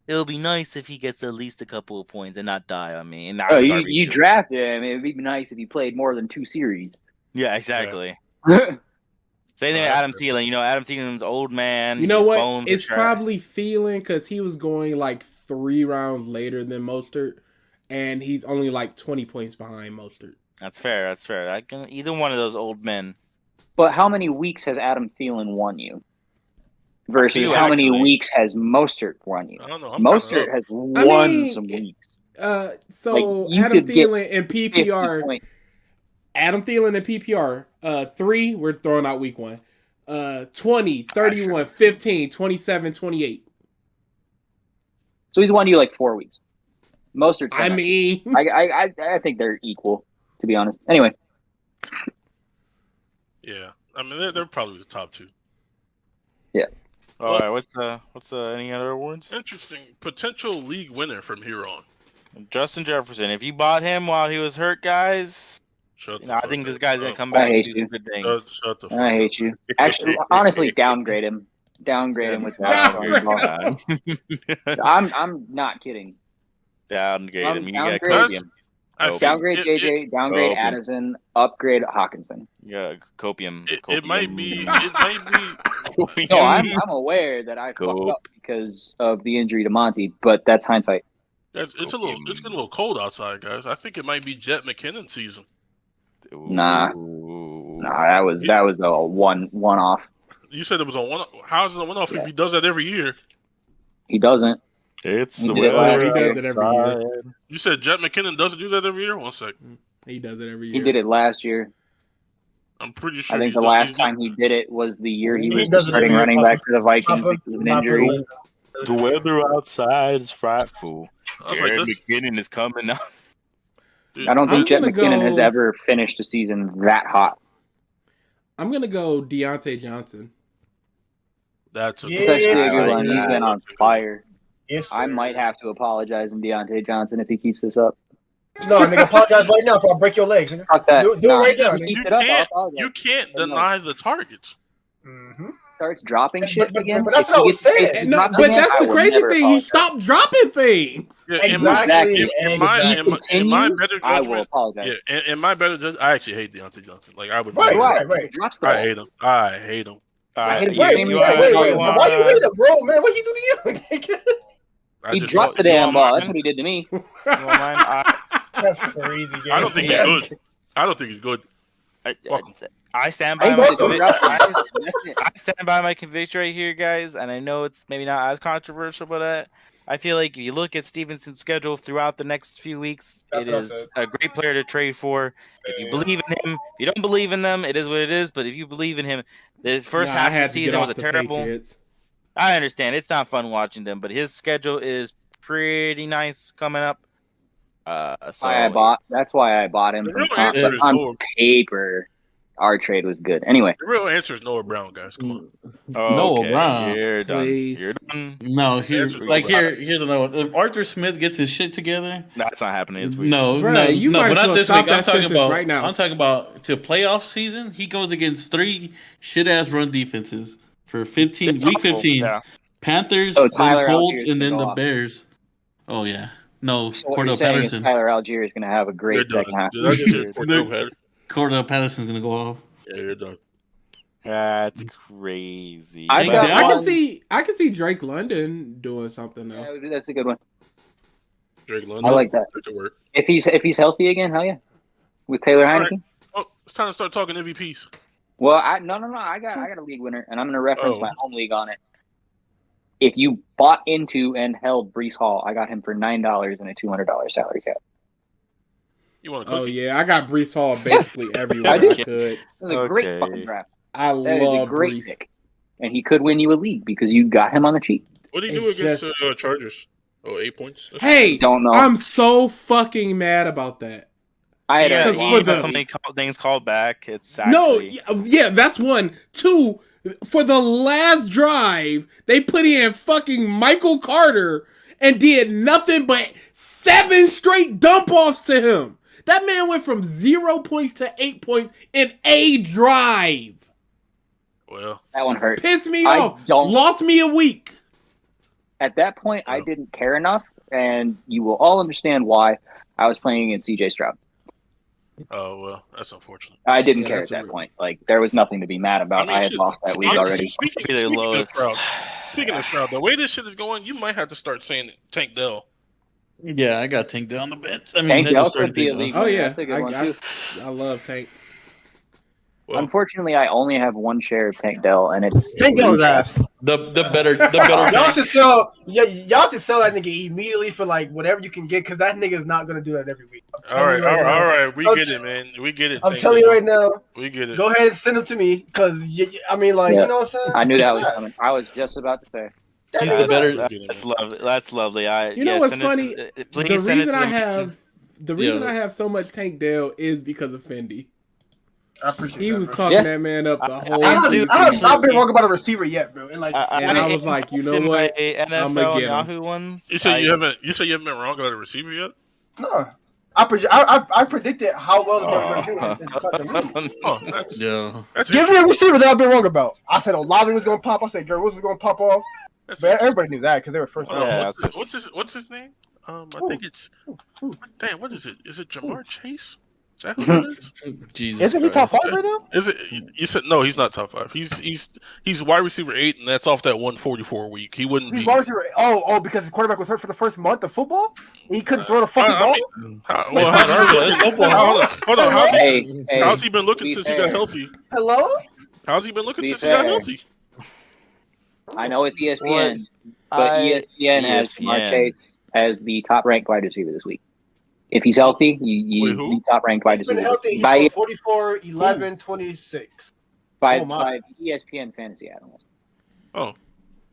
it'll be nice if he gets at least a couple of points and not die on me. And now Oh, he's you RB2. drafted him. It would be nice if he played more than 2 series. Yeah, exactly. yeah, Same thing with Adam Thielen. You know, Adam Thielen's old man. You know his what? bones are It's trash. probably Thielen because he was going like 3 rounds later than Mostert, and he's only like 20 points behind Mostert. That's fair. That's fair. I can either one of those old men. but how many weeks has Adam Thielen won you? Versus Few, how many actually. weeks has Mostert won you? I don't know. I'm Mostert kinda up. has won mean, some weeks. So Like, you Adam could get Thielen and 50 PPR. points. Adam Thielen and PPR. 3, we're throwing out week 1. 20, 31, 15, 27, 28. So he's won you like 4 weeks. Most are 10. I mean, I think they're equal, to be honest. Anyway. Yeah, I mean they're probably the top 2. Yeah. All right. What's any other awards? Interesting potential league winner from here on. Justin Jefferson. If you bought him while he was hurt, guys, I think this guy's gonna come back and do some good things. Shut the fuck I hate you. Actually, honestly, downgrade him. Downgrade him with that. I'm not kidding. Downgrade him. You got downgrade copium. Downgrade JJ. Downgrade Addison. Upgrade Hawkinson. Yeah, copium. It might be. No, I'm aware that I fucked up because of the injury to Monty, but that's hindsight. It's getting a little cold outside, guys. I think it might be Jet McKinnon season. Nah, that was a one-off. You said it was a one. How's it a one-off if he does that every year? He doesn't. He does it every year. You said Jet McKinnon doesn't do that every year? 1 second. He does it every year. He did it last year. I'm pretty sure. I think the last time he did it was the year he was the starting running back for the Vikings because of an injury. The weather outside is frightful. Jared McKinnon is coming up. I don't think Jet McKinnon has ever finished a season that hot. I'm gonna go Deontay Johnson. That's actually a good one. He's been on fire. Yes, I might have to apologize in Deontay Johnson if he keeps this up. No, nigga, apologize right now before I break your legs. Nigga. Fuck that. Do it right now. You can't deny the targets. Mm-hmm. Starts dropping shit again. But that's what I was saying. No, but that's the crazy thing. He stopped dropping things. Yeah, exactly. In my better judgment, I will apologize. Yeah, in my better judgment, I actually hate Deontay Johnson. Like I would. Right. Drops the ball. I hate him. I hate him. Wait. Why you hate him, bro, man? What you do to you? He dropped the damn ball. That's what he did to me. That's crazy. Game. I don't think he's good. I don't think he's good. I stand by my conviction. I stand by my conviction right here, guys. And I know it's maybe not as controversial, but I feel like if you look at Stevenson's schedule throughout the next few weeks, it is a great player to trade for. If you believe in him, if you don't believe in them, it is what it is. But if you believe in him, this first half of the season was a terrible. Patriots. I understand it's not fun watching them, but his schedule is pretty nice coming up. That's why I bought him. On paper, our trade was good. Anyway, the real answer is Noah Brown, guys. Come on. Noah Brown. You're done. No, here's another one. If Arthur Smith gets his shit together, that's not happening this week. No, but not this week. I'm talking about right now. I'm talking about to playoff season. He goes against 3 shit ass run defenses for 15 it's week awful. 15. Yeah. Panthers, then Colts, and then the Bears. Oh yeah. No, so Cordell Patterson. Tyler Algier is going to have a great second half. Cordell Patterson's going to go off. Yeah, you're done. That's crazy. I can see Drake London doing something though. Yeah, that's a good one. Drake London. I like that. If he's healthy again, hell yeah. With Taylor Heineke. Right. Oh, it's time to start talking MVPs. Well, no. I got a league winner, and I'm going to reference my home league on it. If you bought into and held Breece Hall, I got him for $9 and a $200 salary cap. You want Oh yeah, I got Breece Hall basically everywhere I could. It was a great fucking draft. I love Breece. Pick. And he could win you a league because you got him on the cheap. What do you do against Chargers? 8 points. Don't know. I'm so fucking mad about that. I had so many things called back. It's actually... that's one. 2, for the last drive, they put in fucking Michael Carter and did nothing but 7 straight dump offs to him. That man went from 0 points to 8 points in a drive. Well, that one hurt. Pissed me off. Lost me a week. At that point, I didn't care enough, and you will all understand why. I was playing against CJ Stroud. Oh, well, that's unfortunate. I didn't care at that point. Like, there was nothing to be mad about. I had lost that week already. Speaking of Stroud, the way this shit is going, you might have to start saying Tank Dell. Yeah, I got Tank Dell on the bench. Tank Dell could be a league. Oh, yeah. I love Tank. Well, unfortunately, I only have 1 share of Tank Dell, and it's Tank Dell's ass. The better. Y'all should sell that nigga immediately for like whatever you can get, because that nigga is not gonna do that every week. All right. We get it, man. We get it. I'm telling you right now. We get it. Go ahead and send them to me, because you know what I'm saying. I knew that was coming. I was just about to say. He's the better. That's lovely. That's lovely. You know what's funny? Please send it to the reason I have so much Tank Dell is because of Fendi. I appreciate he that, was bro. talking that man up the whole. I have not been wrong about a receiver yet, bro. And I was like, you know what? I'm gonna get him. Yahoo ones. You say you haven't been wrong about a receiver yet? No. I predicted how well they were going to do. Give me a receiver that I've been wrong about. I said Olave was going to pop. I said Gerald was going to pop off. But everybody knew that because they were first. What's his name? I think it's. Damn, what is it? Is it Jamar Chase? Is that who it is? Jesus Isn't he top 5 right now? Is it? You said no. He's not top 5. He's wide receiver 8, and that's off that 144 week. He wouldn't be. Wide receiver. Oh, because the quarterback was hurt for the first month of football. He couldn't throw the fucking ball. Hold on. How's he been looking since he got healthy? Hello. How's he been looking since he got healthy? I know it's ESPN, but ESPN has Jamar Chase as the top-ranked wide receiver this week. If he's healthy, you top-ranked wide receiver. He's healthy. He's 44, 11, 26. By ESPN fantasy analyst. Oh.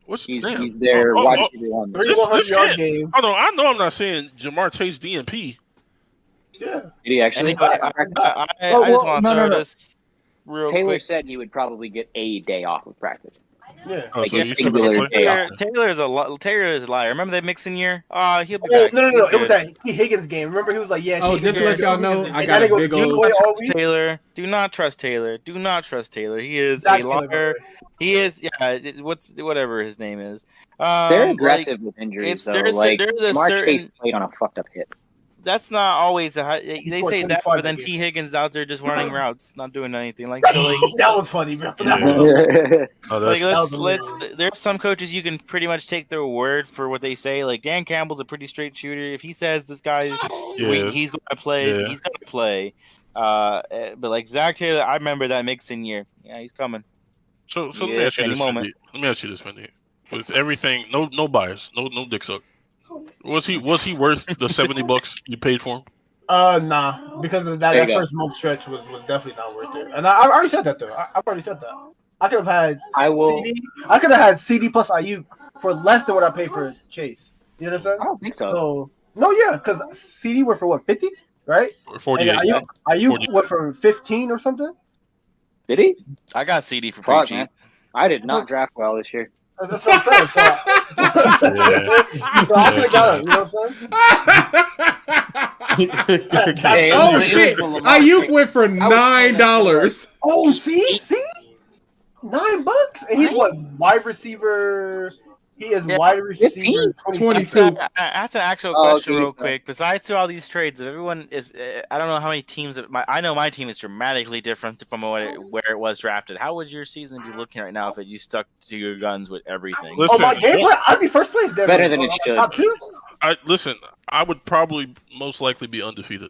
What's he's damn. their wide receiver one. 300-yard game. Oh, no, I know I'm not saying Jamar Chase DNP. Yeah. Did he actually? I just want to throw this real Taylor quick. said he would probably get a day off of practice. Yeah. Oh, so Taylor is a liar. Remember that Mixon year? He'll be back. No. It was that T. Higgins game. Remember, he was like, "Yeah." Oh, just to let y'all know, I got a big old. Taylor. Do not trust Taylor. Do not trust Taylor. He is a liar. He is. Yeah. Whatever his name is. They're aggressive with injuries. There's a certain played on a fucked up hip. That's not always they say that, but then T. Higgins out there just running routes, not doing anything. That was funny, bro. There's some coaches you can pretty much take their word for what they say. Like Dan Campbell's a pretty straight shooter. If he says this guy's he's going to play, he's going to play. But like Zach Taylor, I remember that Mixon year. Yeah, he's coming. So let me ask you this, Fendi. Let me ask you this, Fendi. With everything, no bias, no dick suck. Was he worth the $70 you paid for him? Nah, because of that first month stretch was definitely not worth it. And I already said that though. I've already said that. I could have had I could have had CD plus Ayuk for less than what I paid for Chase. You know what I'm saying? I don't think so. Because CD went for what, 50, right? Or 48. And Ayuk went for 15 or something. Did he? I got CD for pretty cheap. I did not draft well this year. That's what I'm saying. So I could have got him. You know what I'm saying? Oh shit! Ayuk went for $9. Oh, see, $9, and he's what, wide receiver? He is wide receiver 22. That's an actual question, real quick. Besides all these trades, if everyone is, I don't know how many teams. I know my team is dramatically different from where it was drafted. How would your season be looking right now if you stuck to your guns with everything? Listen, my gameplay, I'd be first place. Better than it should. Top 2. I would probably most likely be undefeated.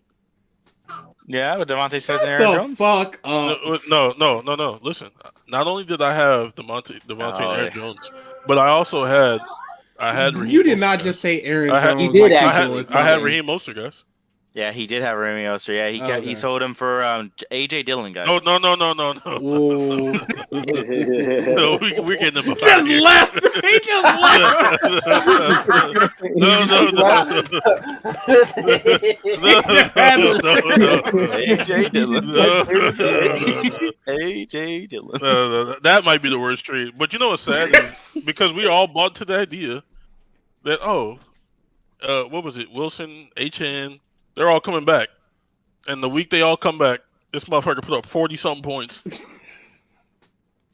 Yeah, with Devontae Smith and Aaron Jones. Fuck up. No. Listen, not only did I have Devontae and Aaron Jones, but I also had Raheem. You did not just say Aaron Jones. You did I had Raheem Mostert, guys. Yeah, he did have Raheem Mostert. Yeah, he sold him for AJ Dillon, guys. No. Whoa. No, we're getting him. Just left. He just left. No. AJ Dillon. AJ Dillon. No. That might be the worst trade. But you know what's sad is because we all bought to the idea that what was it? Wilson, HN. They're all coming back. And the week they all come back, this motherfucker put up 40-something points.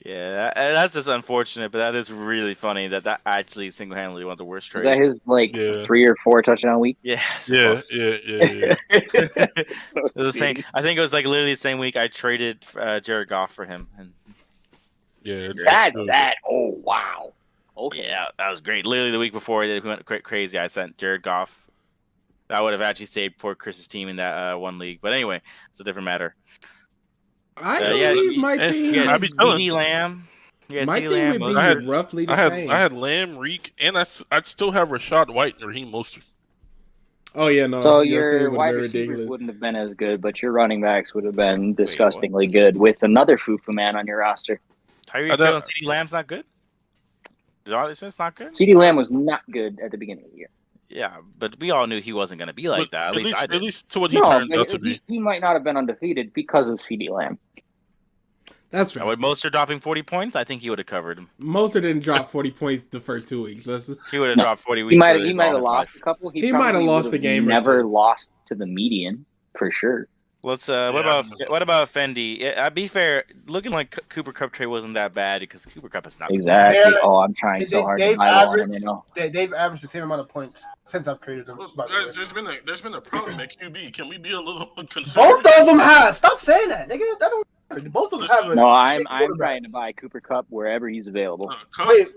Yeah, that's just unfortunate, but that is really funny that actually single-handedly one of the worst trades. Is that his 3 or 4 touchdown week? Yeah. Yeah. It was the same. I think it was literally the same week I traded Jared Goff for him. And that. Oh, wow. Okay. Yeah, that was great. Literally the week before we went crazy, I sent Jared Goff. That would have actually saved poor Chris's team in that one league. But anyway, it's a different matter. I believe my team. CD Lamb. Yeah, my team would be roughly the same. I had Lamb, Reek, and I'd still have Rashad White and Raheem Mostert. Oh yeah, no. So your wide receivers wouldn't have been as good, but your running backs would have been disgustingly good with another Fufu man on your roster. Tyreek Hill and CD Lamb's not good. DeAndre Smith's not good. CeeDee Lamb was not good at the beginning of the year. Yeah, but we all knew he wasn't going to be like that. At least I did. At least to what he turned out to be. He might not have been undefeated because of CeeDee Lamb. That's right. With Mostert dropping 40 points, I think he would have covered him. Mostert didn't drop 40 points the first 2 weeks. He would have dropped 40 weeks. He might have lost a couple. He might have lost the game. Never lost to the median for sure. Let's. What about Fendi? Be fair, looking like Cooper Kupp trade wasn't that bad because Cooper Kupp is not exactly. I'm trying so hard to buy on him. You know, they've averaged the same amount of points since I've traded them. Look, guys, there's been a problem at QB. Can we be a little conservative? Both of them have. Stop saying that, nigga. That don't. Both of them have. No, I'm trying to buy Cooper Kupp wherever he's available.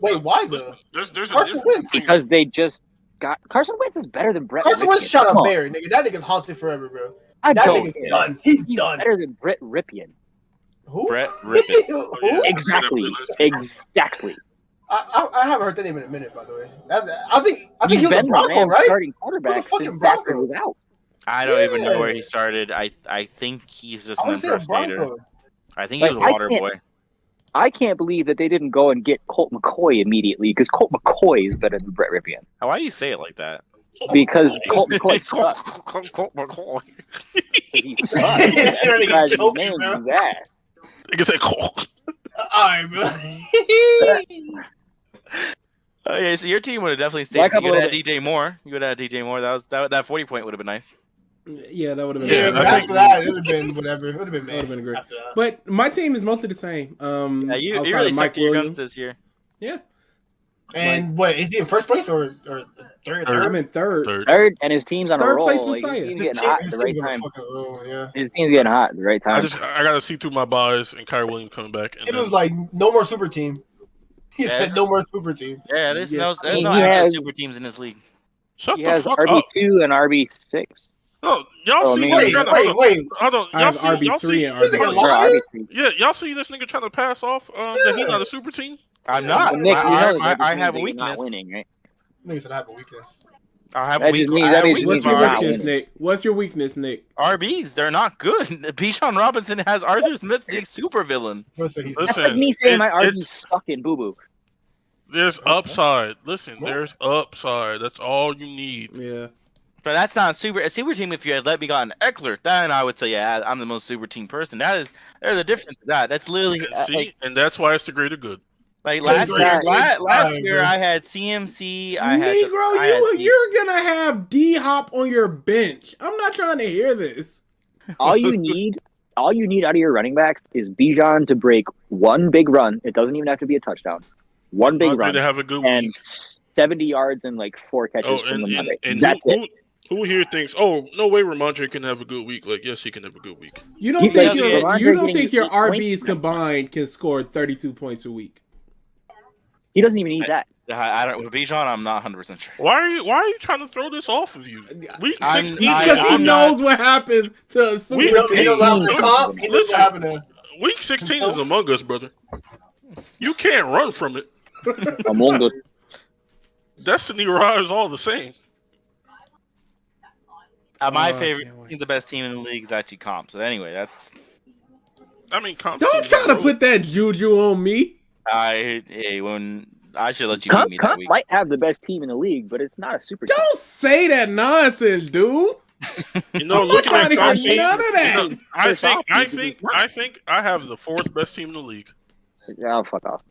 Wait, why though? There's Carson Wentz. Because they just got Carson Wentz is better than Brett. Carson Wentz shot a bear, nigga. That nigga's haunted forever, bro. That nigga's done. He's done. Better than Brett Ripien. Who? Brett Ripien. Who? Exactly. I haven't heard that name in a minute, by the way. I think he was a Bronco, right? Starting quarterback since Bronco was out. I don't even know where he started. I think he's just an impersonator. I think he was a water boy. I can't believe that they didn't go and get Colt McCoy immediately because Colt McCoy is better than Brett Ripien. Why do you say it like that? Because Colt McCoy sucks. Colt McCoy. He sucks. That's his name, his ass. I can say Colt. Alright, bro. Okay, so your team would have definitely stayed. You would have had DJ Moore. That 40 point would have been nice. Yeah, that would have been. Yeah, but after that, it would have been whatever. It would have been. That would have been great. But my team is mostly the same. You really stuck to your guns this year. Yeah. And what is he in first place or third? I'm in third. Third, and his team's on a roll. Place like, Messiah. his team's getting hot at the right time. Yeah. His team's getting hot at the right time. I gotta see through my buys and Kyrie Williams coming back. And it was like no more super team. He said no more super team. Yeah, there's no super teams in this league. Shut he the has fuck RB2 up. and RB6. No, y'all see wait, hold on. I have RB3 and RB3. Yeah, y'all see this nigga trying to pass off that he's not a super team? I'm not. Well, Nick, I have a weakness. Not winning, right? Nigga said I have a weakness. I have a weakness. What's your weakness, Nick? What's your weakness, Nick? RBs, they're not good. Bijan Robinson has Arthur Smith, the super villain. Listen, that's like me saying my RB's stuck in boo boo. There's upside. Listen, there's upside. That's all you need. Yeah. But that's not a super team. If you had let me gotten Eckler, then I would say, yeah, I'm the most super team person. There's a difference to that. That's literally and that's why it's the greater good. Like last year, I had CMC. You're gonna have D-Hop on your bench. I'm not trying to hear this. All you need out of your running backs is Bijan to break one big run. It doesn't even have to be a touchdown. One big run to have a good and week. 70 yards and like 4 catches from the Monday. That's it. Who here thinks, oh, no way Ramondre can have a good week? Like, yes, he can have a good week. You don't think your RBs combined can score 32 points a week? He doesn't even need that. I don't. With Bijan, I'm not 100% sure. Why are you trying to throw this off of you? Week 16, because he knows what happens to a super team. Week 16 is among us, brother. You can't run from it. Among us. Destiny Rise all the same. My favorite, I think the best team in the league is actually Comp. So anyway, that's. I mean, Comp. Don't try to put that juju on me. When I should let you beat me that week. Might have the best team in the league, but it's not a super team. Don't say that nonsense, dude. Looking at Comp team, none of that. I think I have the 4th best team in the league. Oh, fuck off.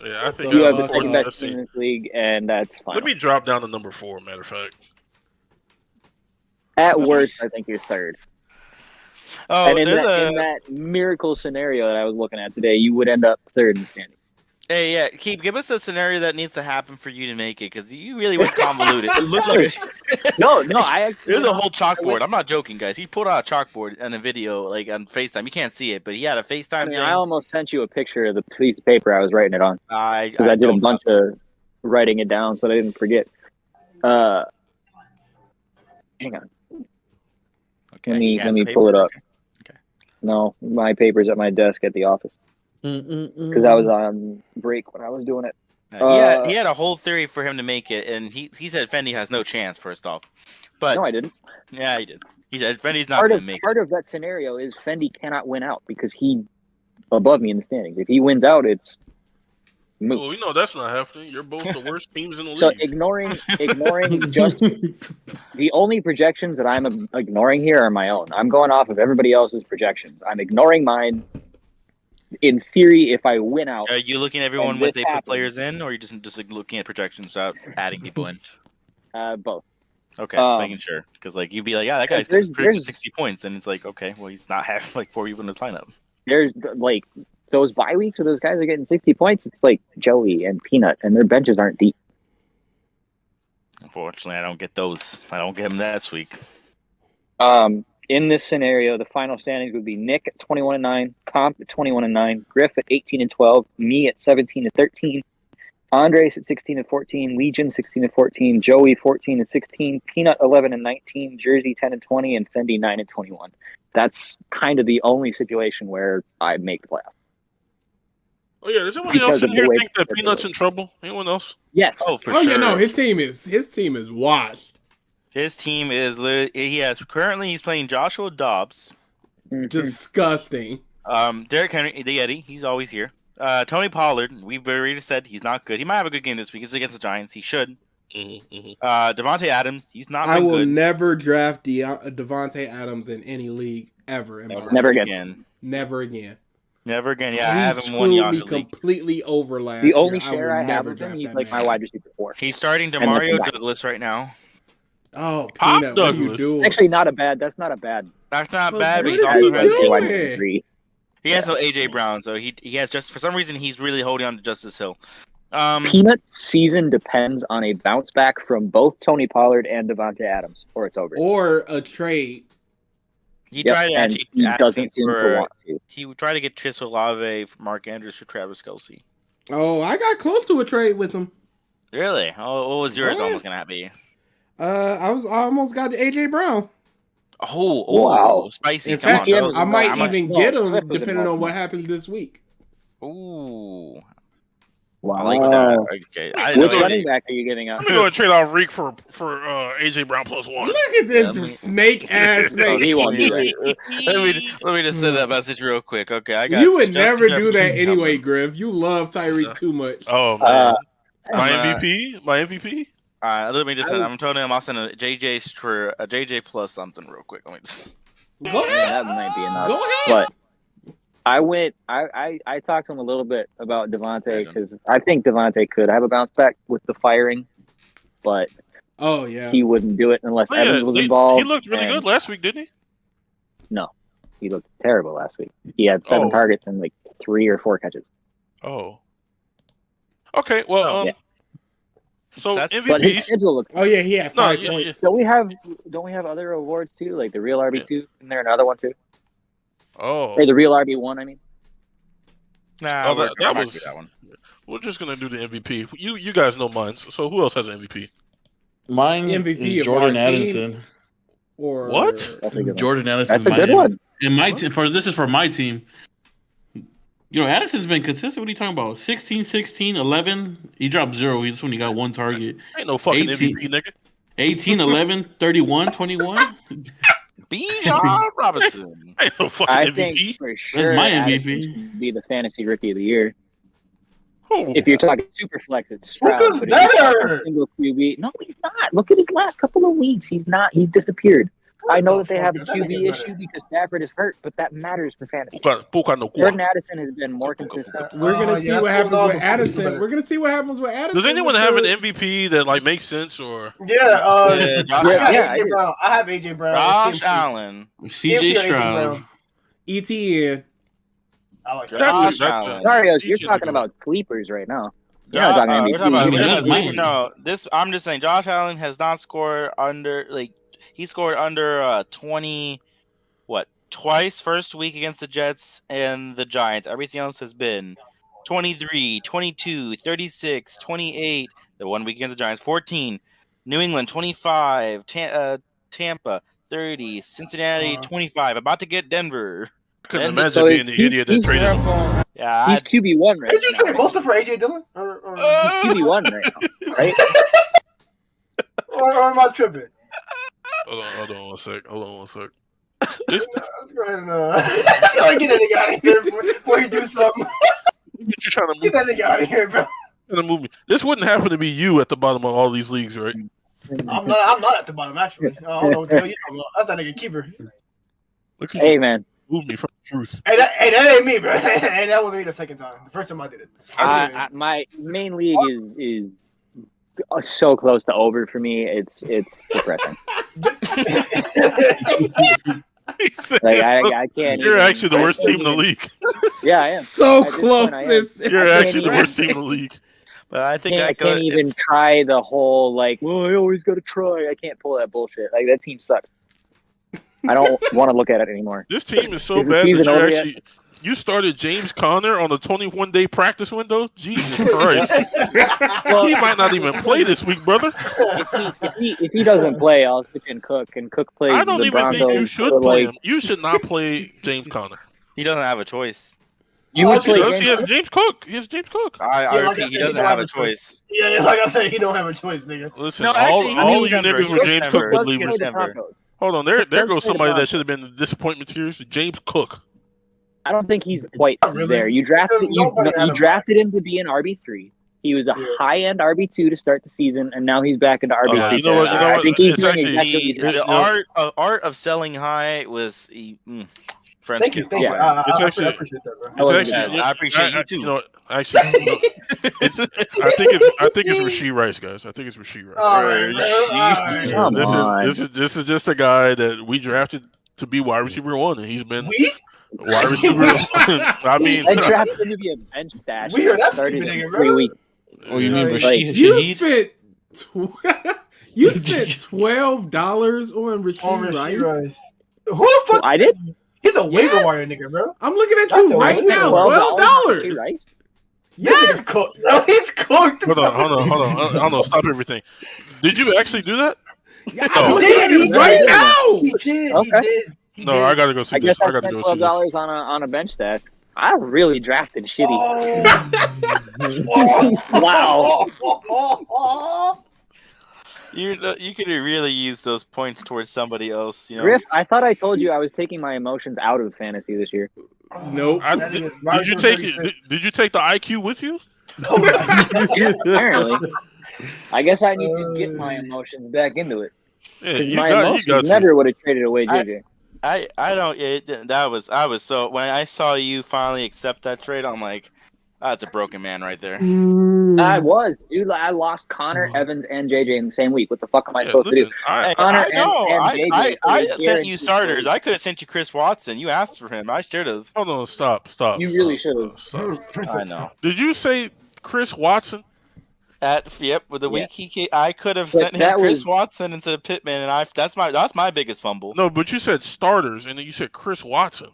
Yeah, I think you have the 2nd best team in this league, and that's fine. Let me drop down to number 4. Matter of fact. At worst, I think you're 3rd. Oh, and in that miracle scenario that I was looking at today, you would end up 3rd in the standings. Hey, yeah, give us a scenario that needs to happen for you to make it, because you really went convoluted. It looked like no, I actually there's a whole chalkboard. I'm not joking, guys. He pulled out a chalkboard and a video, like on FaceTime. You can't see it, but he had a FaceTime thing. I almost sent you a picture of the piece of paper I was writing it on. I did a bunch of writing it down so that I didn't forget. Hang on. Okay, let me pull it up. Okay. No, my paper's at my desk at the office. Because I was on break when I was doing it. He had a whole theory for him to make it, and he said Fendi has no chance, first off. But no, I didn't. Yeah, he did. He said Fendi's not going to make it. Part of that scenario is Fendi cannot win out because he's above me in the standings. If he wins out, it's moot. Well, that's not happening. You're both the worst teams in the So league. ignoring just the only projections that I'm ignoring here are my own. I'm going off of everybody else's projections. I'm ignoring mine. In theory, if I win out, are you looking at everyone and when this they put happens- players in, or are you just looking at projections without adding people in? both. Okay, just making sure, because like you'd be like, yeah, that guy's predicted 60 points, and it's like, okay, well, he's not having like 4 people in his lineup. There's like those bye weeks where those guys are getting 60 points. It's like Joey and Peanut, and their benches aren't deep. Unfortunately, I don't get those. I don't get them this week. In this scenario, the final standings would be Nick at 21-9, Comp at 21-9, Griff at 18-12, me at 17-13, Andres at 16-14, Legion 16-14, Joey 14-16, Peanut 11-19, Jersey 10-20, and Fendi 9-21. That's kind of the only situation where I make the playoff. Oh yeah, does anybody else in here think that Peanut's in trouble? Anyone else? Yes. Oh, for sure. Yeah, no, his team is washed. His team is he's playing Joshua Dobbs. Disgusting. Derrick Henry, the Yeti, he's always here. Tony Pollard, we've already said he's not good. He might have a good game this week. It's against the Giants. He should. Devontae Adams, he's not. I will good. never draft Devontae Adams in any league ever in my life. Never again. Never again. Never again. Yeah, I He haven't won Yahoo screwed me League. completely over last The only year. share I have with him, he's like my wide receiver 4. He's starting And Demario that's Douglas right now. Oh, Pop Peanut, what are you Douglas. doing? Actually, not a bad. That's not a bad. That's not But bad, but what he's is also he has doing? wide receiver 3. he has no AJ Brown, so he has just for some reason he's really holding on to Justice Hill. Peanut's season depends on a bounce back from both Tony Pollard and Devontae Adams, or it's over. Or a trade. He tried to and actually he ask doesn't seem to for. want to. He would try to get Chris Olave for Mark Andrews for Travis Kelce. Oh, I got close to a trade with him. Really? Oh, what was yours Yeah. almost gonna be? I almost got the AJ Brown. Oh, Wow. Spicy! In Come fact, on, that was- I might how much- even No, get Swift him was depending involved. on what happens this week. Ooh, Wow. I like that. Okay, I didn't Which know running AJ. back are you giving up? I'm going to trade out Reek for AJ Brown +1. Look at this Yeah, I mean- snake ass Oh, snake. he won't do that. Let me just send that message real quick. Okay, I got. You would Justin never do that Jefferson anyway, coming. Griff. You love Tyreek too much. Oh man, my I'm, MVP, my MVP. Let me just send. I'm telling him I'll send a JJ for a JJ plus something real quick. Let me just. Go Yeah, ahead. that might be enough. Go ahead. But I talked to him a little bit about Devontae because I think Devontae could have a bounce back with the firing, but Oh yeah. he wouldn't do it unless Oh, Evans was involved. He looked really and good last week, didn't he? No, he looked terrible last week. He had 7 targets and like 3 or 4 catches. Oh. Okay. Well, yeah. so That's- But his MVPs. schedule looks. Oh yeah, he had 5 yeah, points. Don't we have other awards too, like the real RB2 and there another one too, Oh, or the real RB1? I mean, Nah, Oh, we're that not gonna was- do that one. we're just gonna do the MVP. You guys know mine. So who else has an MVP? Mine MVP is of Jordan our team. Addison. Or What? that's a good one. Jordan Addison. That's a good one. And my team this is for my team. You know, Addison's been consistent. What are you talking about? 16, 16, 11. He dropped 0. He's when he got 1 target. Ain't no fucking 18. MVP, nigga. 18, 11, 31, 21. Bijan Robinson. Ain't no fucking I MVP. think for sure my Addison MVP. should be the fantasy rookie of the year. Who? If you're talking super flex, it's Stroud. Puka's But if you're talking better. single QB, no, he's not. Look at his last couple of weeks. He's not. He's disappeared. I know that they have a QB issue because Stafford is hurt, but that matters for fantasy. Puka no Jordan kuwa. Addison has been more consistent. we're gonna see yeah, what that's happens what with I'm Addison. better. We're gonna see what happens with Addison. Does anyone have an because- MVP that like makes sense or? Yeah, Yeah, Josh I got Allen. Yeah, I AJ do. Brown. I have AJ Brown. Josh CMC. Allen. CJ CMC. Stroud. ETN. I like that. That's Josh good. Allen. Mario, Each you're is talking good. about sleepers right now. You're not talking We're MVP. talking about, Yeah, we're that's talking mine. no. This I'm just saying. Josh Allen has not scored under he scored under 20. What twice? First week against the Jets and the Giants. Everything else has been 23, 22, 36, 28. The 1 week against the Giants, 14. New England 25. Tampa 30. Cincinnati 25. About to get Denver. Couldn't Then- imagine So being the idiot that he's traded him. Yeah, He's QB1 right Did you trade now. Bosa for AJ Dillon? Or He's QB1 right now, right? or am I tripping? Hold on one sec. Let's go ahead and let's go and get that nigga out of here before he do something. you're trying to move. Get that nigga out of here, bro. Trying to move me. This wouldn't happen to be you at the bottom of all these leagues, right? I'm not at the bottom actually. I don't know what the hell you're talking about. That's that nigga keeper. Look at Hey, you. man. Move me from the truth. Hey, that ain't me, bro. Hey, that wasn't me the second time. The first time I did it. My main league is so close to over for me. It's depressing. Like I can't. You're actually the worst team in the league. Yeah, I am. So At this close. point, I am. You're I actually the can't worst team in the league. But I think I can't even try the whole like, well, I always got to try. I can't pull that bullshit. Like that team sucks. I don't want to look at it anymore. This team is so Is the bad that season you over actually you started James Conner on a 21-day practice window. Jesus Christ! Well, He might not even play this week, brother. if he doesn't play, I'll switch in Cook, and Cook plays I don't the even Broncos. think you should so, play like, him. You should not play James Conner. he doesn't have a choice. You would He play does. He James has James Cook. He has James Cook. I like repeat, I he said, doesn't have a choice. Yeah, like I said, he don't have a choice, nigga. Listen, No, actually, all he's you Denver. niggas with He's James Denver. Cook would Does leave play us. the Denver. Broncos. Hold on, there Does goes play the somebody that Broncos. should have been the disappointment tiers. James Cook. I don't think he's quite Not really. there. You drafted There's nobody out you of drafted him to be an RB3. He was a high-end RB2 to start the season, and now he's back into RB3. You know what? I think he's It's doing actually- exactly what he did. The art of selling high was French Thank you, kiss. thank you. Yeah. It's I actually- appreciate that, bro. It's actually. I appreciate you too. You know, actually, it's. I think it's Rasheed Rice, guys. I think it's Rasheed Rice. All right, bro. All right. Yeah, Come on. this is just a guy that we drafted to be wide receiver 1, and he's been We? wide receiver. I mean, I drafted him to be a bench stash. We are that started stupid in nigga, 3 bro. weeks. Oh, you mean Like, Rashid? You Shaheed? spent you spent $12 on Oh, Rasheed Rasheed Rice. Rice. Who the fuck? I did. He's a waiver Yes. wire nigga, bro. I'm looking at That's you a right waiver now. wire. $12. Right? This nigga's cooked. No, he's cooked. hold on. Stop everything. Did you actually do that? Yeah, No. I'm looking at it right now. He did. Okay. He did. He No, did. I gotta go see I this. guess I I gotta spent go see this. $12 on a bench stash. I really drafted shitty. Oh. Wow. You could really use those points towards somebody else. You know. Griff, I thought I told you I was taking my emotions out of fantasy this year. Nope. Did you take it? Did you take the IQ with you? Apparently. I guess I need to get my emotions back into it. Yeah, Because you my got emotions to. never would have traded away JJ. I don't. I was so when I saw you finally accept that trade, I'm like, that's a broken man right there. I was, dude. I lost Connor, Evans, and JJ in the same week. What the fuck am I supposed to do? Hey, Connor I know. and JJ I for the sent you guaranteed starters. trade. I could have sent you Chris Watson. You asked for him. I should have. Hold on, stop. You really should have. I know. Did you say Chris Watson? With the week I could have But sent him that Chris was- Watson instead of Pittman, and that's my biggest fumble. No, but you said starters, and then you said Chris Watson.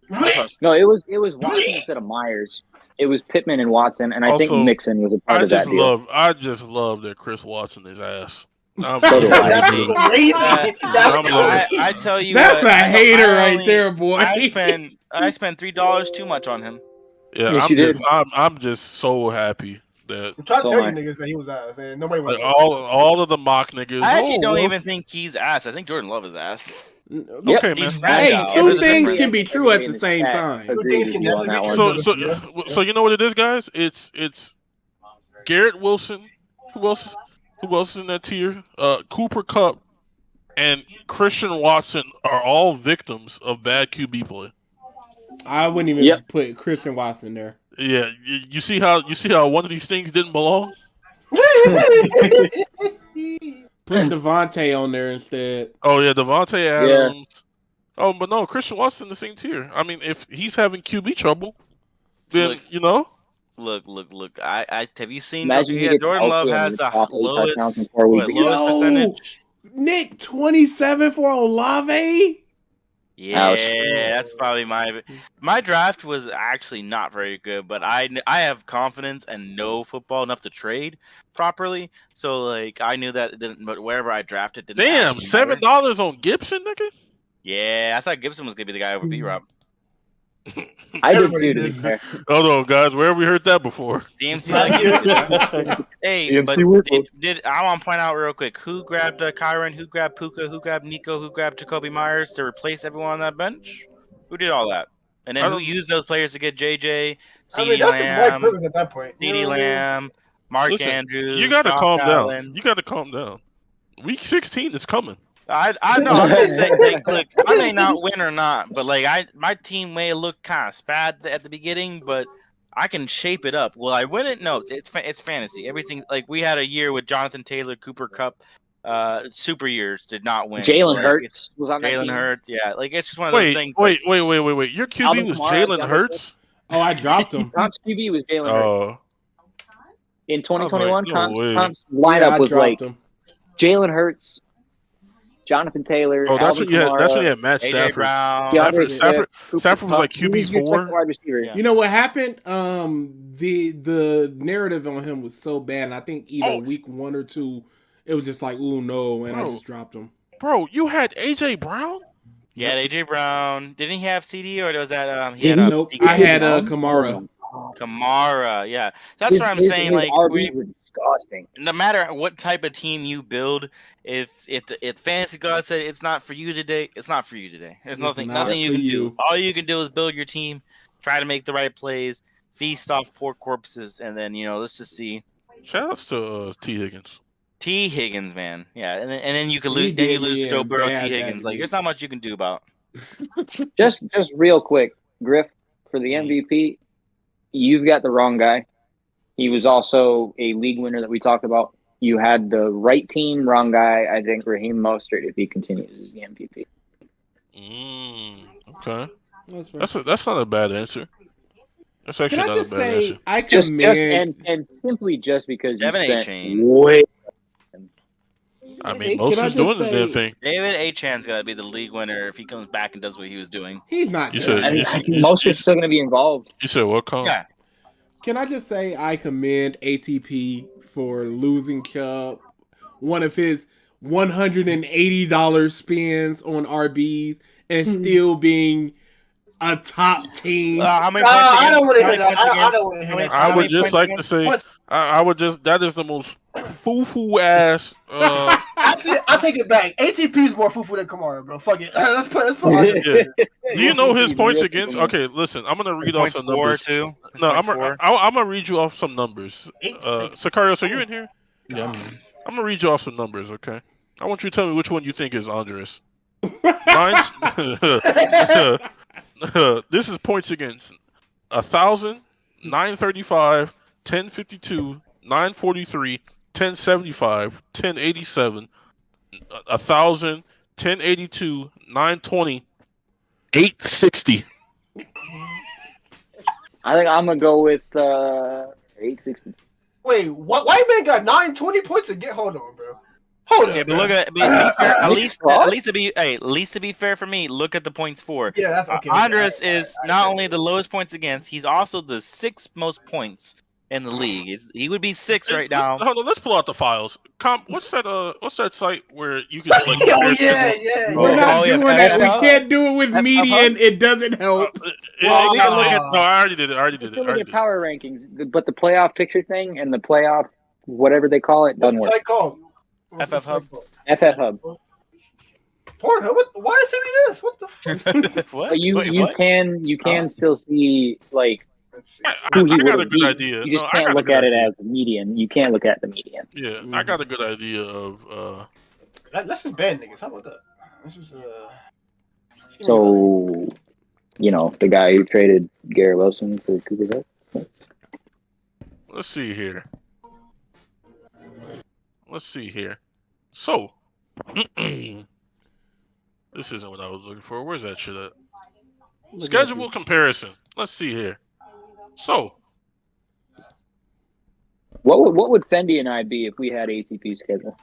No, it was Watson instead of Myers. It was Pittman and Watson, and I think Also, Mixon was a part of that deal. I just love that Chris Watson is ass. So do I. That's crazy. That's crazy. I tell you, That's what, a hater I right only- there, boy. I spent $3 too much on him. Yeah, Yes, you did. I'm just so happy that I'm trying to So tell you am I. niggas that he was ass, and nobody was. like, all of the mock niggas. I actually don't well, even think he's ass. I think Jordan Love is ass. Yep. Okay, man. He's Hey, fragile. two There's a things difference. can be true at the same time. Agree things with can you on definitely that be one. true. So you know what it is, guys? It's Garrett Wilson. Who else is in that tier? Cooper Kupp and Christian Watson are all victims of bad QB play. I wouldn't even put Christian Watson there. Yeah, you see how one of these things didn't belong. Put Devontae on there instead. Oh yeah, Devontae Adams. Oh, but no, Christian Watson in the same tier. I mean, if he's having QB trouble, then Look. you know. Look. I have you seen? Imagine you get Jordan Love Kelsey has and the off 8 touchdowns in lowest 4 weeks. lowest percentage. Nick, 27 for Olave? Yeah, Ouch. that's probably my draft was actually not very good, but I have confidence and know football enough to trade properly. So like I knew that it didn't, but wherever I drafted didn't. Damn, actually matter. $7 on Gibson, nigga. Yeah, I thought Gibson was gonna be the guy over B-Rob. I did Everybody too, to be did. fair. Hold on, guys. Where have we heard that before? DMC like Gibson. Huh? Hey, DMC but workload. I want to point out real quick who grabbed Kyron, who grabbed Puka, who grabbed Nico, who grabbed Jacoby Myers to replace everyone on that bench. Who did all that? And then who used those players to get JJ, CeeDee Lamb, at that point. CeeDee Lamb, Mark Andrews. You got to calm Allen. down. You got to calm down. Week 16 is coming. I know. I'm just saying, like, look, I may not win or not, but like my team may look kind of bad at the beginning, but I can shape it up. Will I win it? No, it's fantasy. Everything, like, we had a year with Jonathan Taylor, Cooper Kupp, super years did not win. Jalen Hurts was on that team. Jalen Hurts, yeah. Like, it's just one of those things. Wait. Your QB was Jalen Hurts? Oh, I dropped him. Tom's QB was Jalen Hurts. In 2021, Tom's lineup was like Jalen Hurts, Jonathan Taylor. Oh, that's when you had Matt Stafford. Stafford was like QB4. Yeah. You know what happened? The narrative on him was so bad, and I think either week 1 or 2, it was just like, ooh, no, and I just dropped him. Bro, you had AJ Brown? Yeah, AJ Brown. Didn't he have CD, or was that nope. I had Kamara. Kamara, yeah. That's what I'm saying. Like, disgusting. No matter what type of team you build, if fantasy God said it's not for you today, it's not for you today. There's nothing you can do. All you can do is build your team, try to make the right plays, feast off poor corpses, and then let's just see. Shout outs to T. Higgins. T. Higgins, man, yeah, and then you could lose. Then you lose Joe Burrow, T. Higgins. Like, there's not much you can do about. Just real quick, Griff, for the MVP, you've got the wrong guy. He was also a league winner that we talked about. You had the right team, wrong guy. I think Raheem Mostert, if he continues, is the MVP. Okay, that's not a bad answer. That's actually not a bad answer. I commend and simply just because Devin you A. spent way. I mean, Mostert's doing the damn thing. David A. Chan's got to be the league winner if he comes back and does what he was doing. He's not. Mostert's still going to be involved. You said what, Colin? Yeah. Can I just say I commend ATP for losing Chubb, one of his $180 spins on RBs, and still being a top team. I don't want to hear that. I don't want to hear that. I would just like to say, that is the most foo-foo ass. I'll take it back. ATP is more foo-foo than Kamara, bro. Fuck it. Let's put Do you know his points against? Okay, listen. I'm gonna read off some numbers. Too. No, I'm gonna read you off some numbers. Sicario, so you in here? Yeah. I'm gonna read you off some numbers, okay? I want you to tell me which one you think is Andres. This is points against 1,000, 935, 1052, 943, 1075, 1087, 1,000, 1082, 920, 860. I think I'm gonna go with 860. Wait, White Man got 920 points to get. Hold on, bro. Hold on. Yeah, but look at at least to be fair for me, look at the points for. Yeah, that's okay. Andres is not only the lowest points against, he's also the 6th most points in the league. He would be 6 right now. Hold on, let's pull out the files. What's that site where you can like We're not doing that. We can't do it with median. It doesn't help. No, I already did it. Look at power rankings, but the playoff picture thing and the playoff whatever they call it doesn't work. What's that called? FF Hub. FF Hub. Pornhub? Why is it this? What the fuck? What? You can still see like I got a good idea. You just can't look at it as median. You can't look at the median. Yeah, I got a good idea of. Let's just ban niggas. How about that? Let's just So, the guy who traded Gary Wilson for Cooper Kupp. Let's see here. So, this isn't what I was looking for. Where's that shit at? Schedule comparison. Let's see here. So, what would Fendi and I be if we had ATP schedule?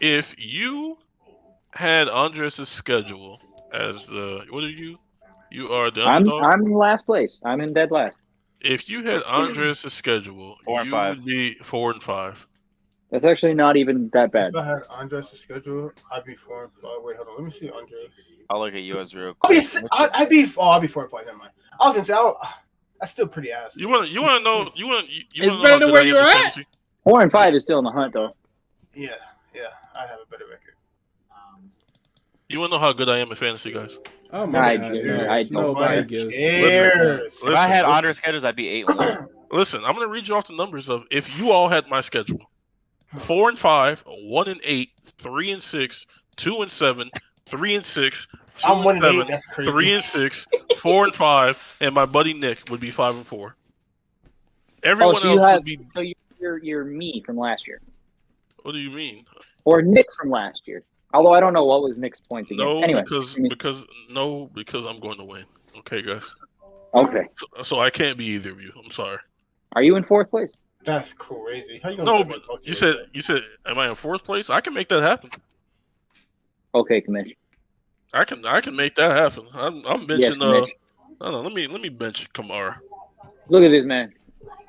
If you had Andres' schedule as what are you? You are the underdog? I'm in last place. I'm in dead last. If you had Andres' schedule, you would be 4 and 5. That's actually not even that bad. If I had Andres' schedule, I'd be 4 and 5. Wait, hold on. Let me see Andres. I'll look at yours real quick. I'd be 4 and 5. Never mind. I was gonna say that's still pretty ass. You want to know? It's better than where you're at. 4 and 5 is still in the hunt, though. Yeah, I have a better record. You want to know how good I am at fantasy, guys? Oh my God! Nobody gives. If I had Andre's schedules, I'd be 8-1. Listen, I'm gonna read you off the numbers of if you all had my schedule: 4-5, 1-8, 3-6, 2-7, 3-6, 2-7, 3-6, 4-5, and my buddy Nick would be 5-4. Everyone else would be. So you're me from last year. What do you mean? Or Nick from last year. Although I don't know what was Nick's points again. No, anyway, because I'm going to win. Okay, guys. Okay. So I can't be either of you. I'm sorry. Are you in 4th place? That's crazy. How you gonna no, but you said, am I in 4th place? I can make that happen. Okay, Commish. I can make that happen. I'm benching. Yes, I don't know. Let me bench Kamara. Look at this man.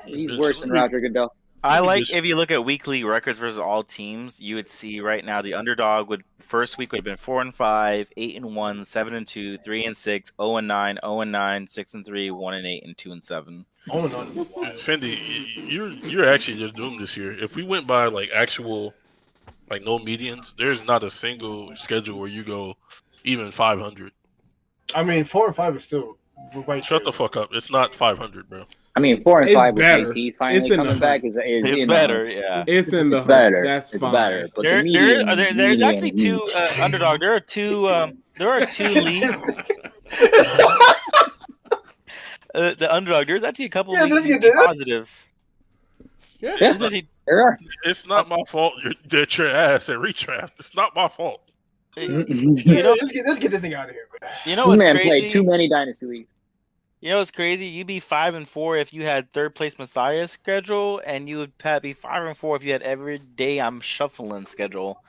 He's worse than Roger Goodell. I like if you look at weekly records versus all teams, you would see right now the underdog first week would have been 4-5, 8-1, 7-2, 3-6, 0-9, 0-9, 6-3, 1-8, and 2-7. Oh no, Fendi, you're actually just doomed this year. If we went by like actual, like no medians, there's not a single schedule where you go even 500. I mean, 4-5 is still right. Shut the fuck up. It's not 500, bro. I mean, 4-5 with better. JT finally coming back is it's better. Yeah, it's in the better. That's it's fine. Better. But there's actually two underdog. There are two leagues. The underdog. There's actually a couple leagues positive. Yeah, there are. It's not my fault that your ass at redraft. It's not my fault. Let's get this thing out of here. Man. You know what's man crazy? Played too many dynasty leagues. You know what's crazy? You'd be 5-4 if you had 3rd place Messiah's schedule, and you would be 5-4 if you had every day I'm shuffling schedule.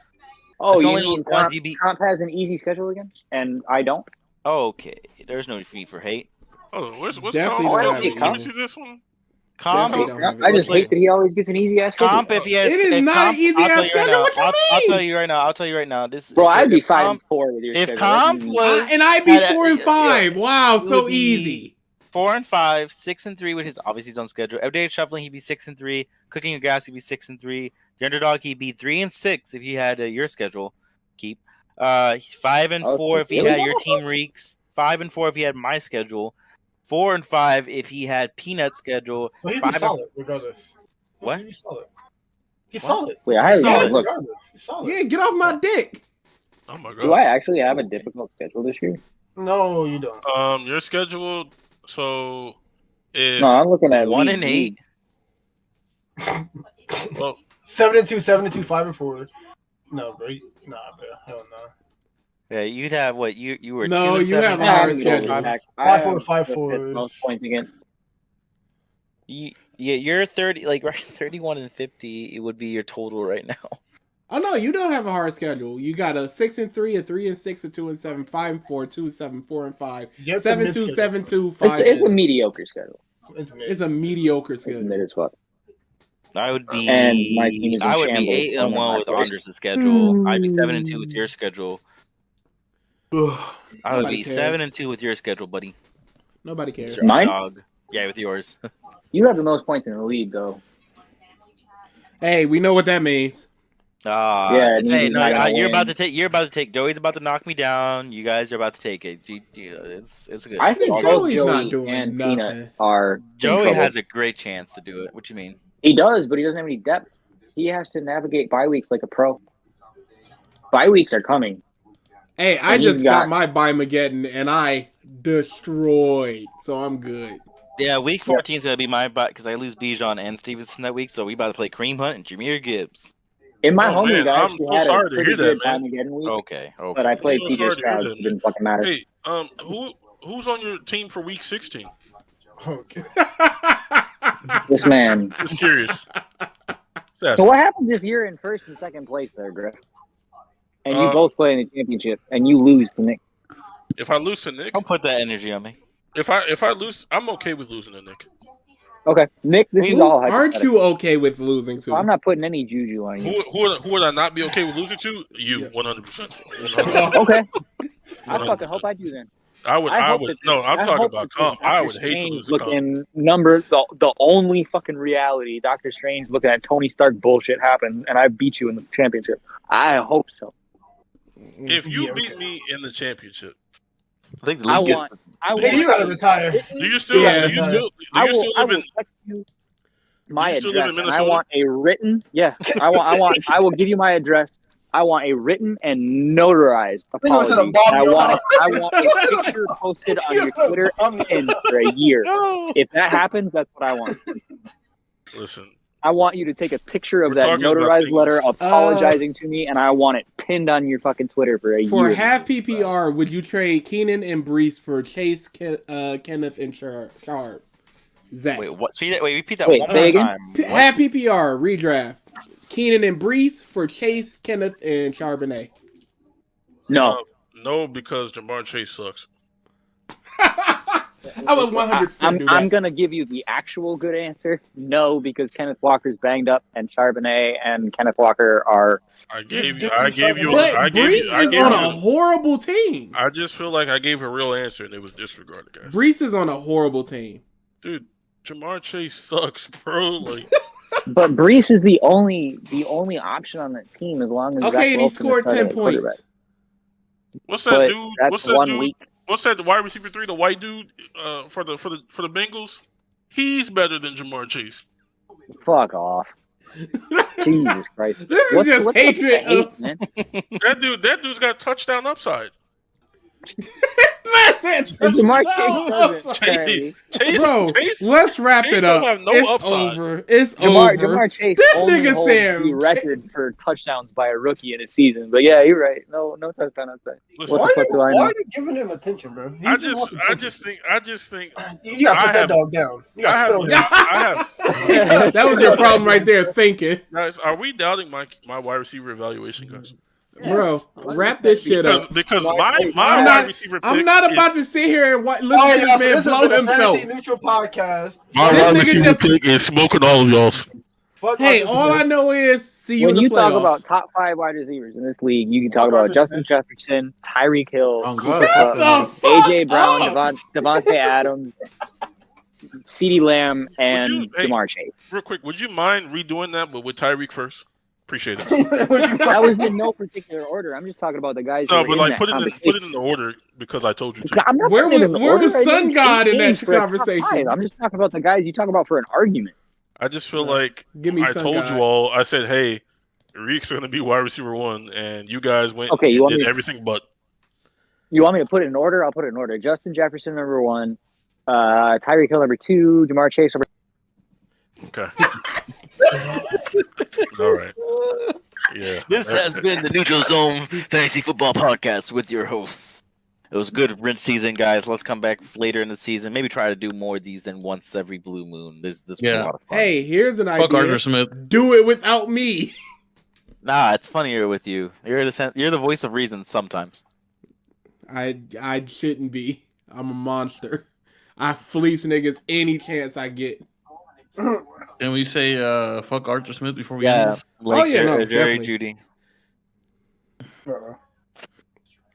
Oh, you mean Comp has an easy schedule again, and I don't? Oh, okay. There's no need for hate. Oh, what's Comp's schedule? Let me see this one. Comp, I just hate that he always gets an easy ass schedule. Comp, if he has, it is not an easy ass schedule. What you mean? I'll tell you right now. This, bro, I'd be 5-4 with your if schedule. Comp was, and I'd be 4-5. Yeah, wow, so easy. 4-5, 6-3 with his obviously his own schedule. Every day shuffling, he'd be 6-3. Cooking your gas, he'd be 6-3. The underdog, he'd be 3-6 if he had your schedule. Keep 5-4 if he had your team reeks. 5-4 if he had my schedule. 4-5 if he had Peanut's schedule. Well, he'd be solid regardless. What? He's solid. He's solid. Wait, I look. He's solid. Yeah, get off my dick. Oh my god. Do I actually have a difficult schedule this year? No, you don't. Your schedule. So, no, I'm looking at 1-8. Well, 7-2, 5-4. No, bro. Nah, bro. Hell no. Yeah, you'd have what you were. No, 2-7. you have a hard schedule. 5-4. Most points again. You're 30, like right, 31-50. It would be your total right now. Oh no, you don't have a hard schedule. You got a 6-3, a 3-6, a 2-7, 5-4, 2-7, 4-5, 7-2, 7-2, 5. It's a mediocre schedule. It's a mediocre schedule. Mid as fuck. I would be. And my team is I would be 8-1 with Anders' schedule. I'd be 7-2 with your schedule. I would be 7-2 with your schedule, buddy. Nobody cares. Mine? Dog. Yeah, with yours. You have the most points in the league, though. Hey, we know what that means. Yeah. Hey, no, you're about to take. Joey's about to knock me down. You guys are about to take it. It's good. I think both Joey's not doing and nothing. Peanut are. Joey has a great chance to do it. What you mean? He does, but he doesn't have any depth. He has to navigate bye weeks like a pro. Bye weeks are coming. Hey, I just got my Bimageddon and I destroyed, so I'm good. Yeah, week 14 is gonna be my bye because I lose Bijan and Stevenson that week, so we about to play Kareem Hunt and Jameer Gibbs. In my home league, I I'm actually so had sorry a to pretty hear good that, man. Bimageddon week. Okay. But I played so TJ Stroud, so it didn't fucking matter. Hey, who's on your team for week 16? Okay. This man. Just curious. So what happens if you're in first and second place there, Griff? And you both play in the championship, and you lose to Nick? If I lose to Nick, don't put that energy on me. If I lose, I'm okay with losing to Nick. Okay, Nick, this is all hypothetical. Aren't you okay with losing to? I'm not putting any juju on you. Who would I not be okay with losing to? You, 100%. Okay. I fucking hope I do then. I would. No, I'm talking about comp. I would hate to lose to comp. Numbers, the only fucking reality, Doctor Strange looking at Tony Stark bullshit happens, and I beat you in the championship. I hope so. If you beat me in the championship, I think the league you gotta retire. Do you still? Yeah. Do you still? Do you still live in? Text you my you still live address, in and I Minnesota? want a written. Yes, I will give you my address. I want a written and notarized apology. I want a picture posted on your Twitter and for a year. If that happens, that's what I want. Listen. I want you to take a picture of that notarized letter apologizing to me, and I want it pinned on your fucking Twitter for a year. For half PPR, would you trade Keenan and Brees for Chase, Kenneth, and Sharp? Zach. Wait, what? Repeat that one more time. Half PPR redraft. Keenan and Brees for Chase, Kenneth, and Charbonnet. No. No, because Jamar Chase sucks. I would 100% do that. I'm going to give you the actual good answer. No, because Kenneth Walker's banged up, and Charbonnet and Kenneth Walker are... Brees is on a horrible team. I just feel like I gave a real answer, and it was disregarded, guys. Brees is on a horrible team. Dude, Jamar Chase sucks, bro. Like... But Brees is the only option on that team as long as and he scored 10 points. What's that dude? What's that dude? What's that wide receiver 3, the white dude for the Bengals? He's better than Jamar Chase. Fuck off. Jesus Christ. This is just hatred. Man? That dude's got touchdown upside. Chase, bro, let's wrap it up. It's over. It's over. Jamar Chase this only nigga holds the record for touchdowns by a rookie in a season. But yeah, you're right. No touchdown outside. Why are you giving him attention, bro? I just think you gotta put that dog down. I have that was your problem right there, thinking. Guys, are we doubting my wide receiver evaluation, guys? Bro, wrap this shit up. Because my wide receiver pick I'm not about to sit here and listen to this man blow himself. Neutral podcast. My wide receiver pick is smoking all of y'all's. Hey, all I know is see you in the playoffs. When you talk about top 5 wide receivers in this league, you can talk about Justin Jefferson, Tyreek Hill, AJ Brown, Devontae Adams, CeeDee Lamb, and Jamar Chase. Real quick, would you mind redoing that, but with Tyreek first? Appreciate it. That was in no particular order. I'm just talking about the guys. No, but like put it in the order because I told you to. I'm not where was Sun God in that conversation? I'm just talking about the guys you talk about for an argument. I just feel like I told you all. I said, hey, Reek's going to be wide receiver 1, and you guys went and did everything but. You want me to put it in order? I'll put it in order. Justin Jefferson number 1, Tyreek Hill number 2, Jamar Chase number. Okay. All right. Yeah. This has been the Neutral Zone Fantasy Football Podcast with your hosts. It was good rinse season, guys. Let's come back later in the season. Maybe try to do more of these than once every blue moon. This was a lot of fun. Hey, here's an idea. Fuck Arthur Smith. Do it without me. Nah, it's funnier with you. You're the voice of reason sometimes. I shouldn't be. I'm a monster. I fleece niggas any chance I get. Can we say fuck Arthur Smith before we end? Like Jerry Judy.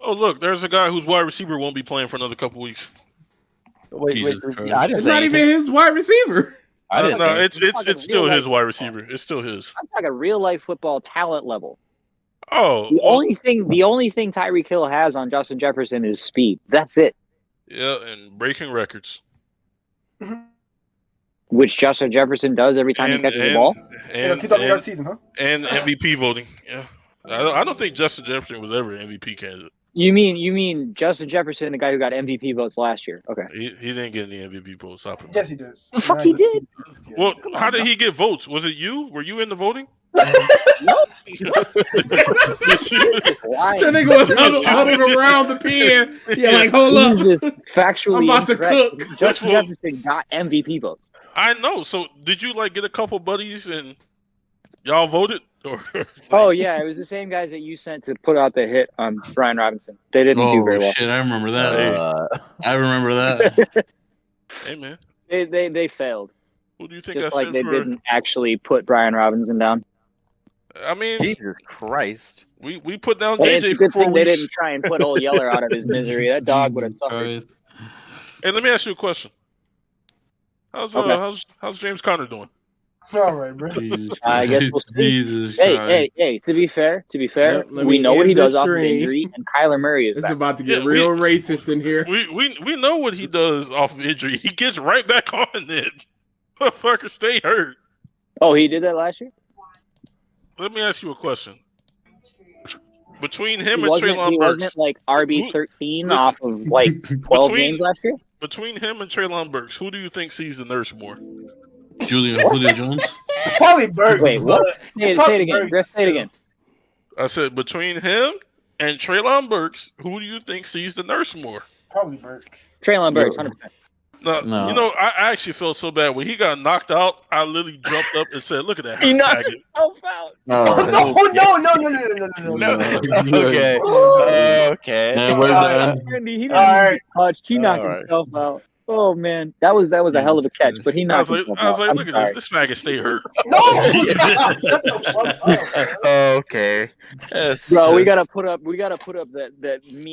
Oh, look, there's a guy whose wide receiver won't be playing for another couple weeks. Wait, it's not even his wide receiver. No, it's still his wide receiver. It's still his. I'm talking real life football talent level. Oh, the only thing Tyreek Hill has on Justin Jefferson is speed. That's it. Yeah, and breaking records. Which Justin Jefferson does every time he catches the ball. And 2,000-yard season, huh? And MVP voting. Yeah, I don't think Justin Jefferson was ever an MVP candidate. You mean Justin Jefferson, the guy who got MVP votes last year? Okay. He didn't get any MVP votes. Stop him. Yes, he did. The fuck he did. Well, how did he get votes? Was it you? Were you in the voting? No. That nigga was huddled around the pen. Yeah, like hold up. Just factually, I'm about to cook. Justin Jefferson got MVP votes. I know. So did you get a couple buddies and y'all voted? Oh yeah, it was the same guys that you sent to put out the hit on Brian Robinson. They didn't do very well. Shit, I remember that. I remember that. Hey man, they failed. Who do you think just I like sent they for? Didn't actually put Brian Robinson down. I mean, Jesus Christ, we put down JJ for 4 weeks. They didn't try and put old Yeller out of his misery. That dog would have suffered. Hey, let me ask you a question. How's James Conner doing? All right, bro. I guess we'll see. Jesus Christ. Hey. To be fair, Yep, we know what he does off of stream. injury, and Kyler Murray is It's back. about to get real racist in here. We know what he does off of injury. He gets right back on it. Motherfucker, stay hurt. Oh, he did that last year? Let me ask you a question. Between him He and wasn't, Treylon he Burks, wasn't like RB13 off of like 12 games last year? Between him and Treylon Burks, who do you think sees the nurse more? Julio Jones? Probably Burks. Wait, what? Say it again. Griff, say it again. I said between him and Treylon Burks, who do you think sees the nurse more? Probably Burks. Treylon Burks, 100%. No. You know, I actually felt so bad when he got knocked out. I literally jumped up and said, "Look at that!" He knocked himself out. No. Okay. He didn't touch. He knocked himself out. Oh man, that was a hell of a catch, but he knocked himself out. I was like, look at this faggot stay hurt. Okay. Bro, we gotta put up that meme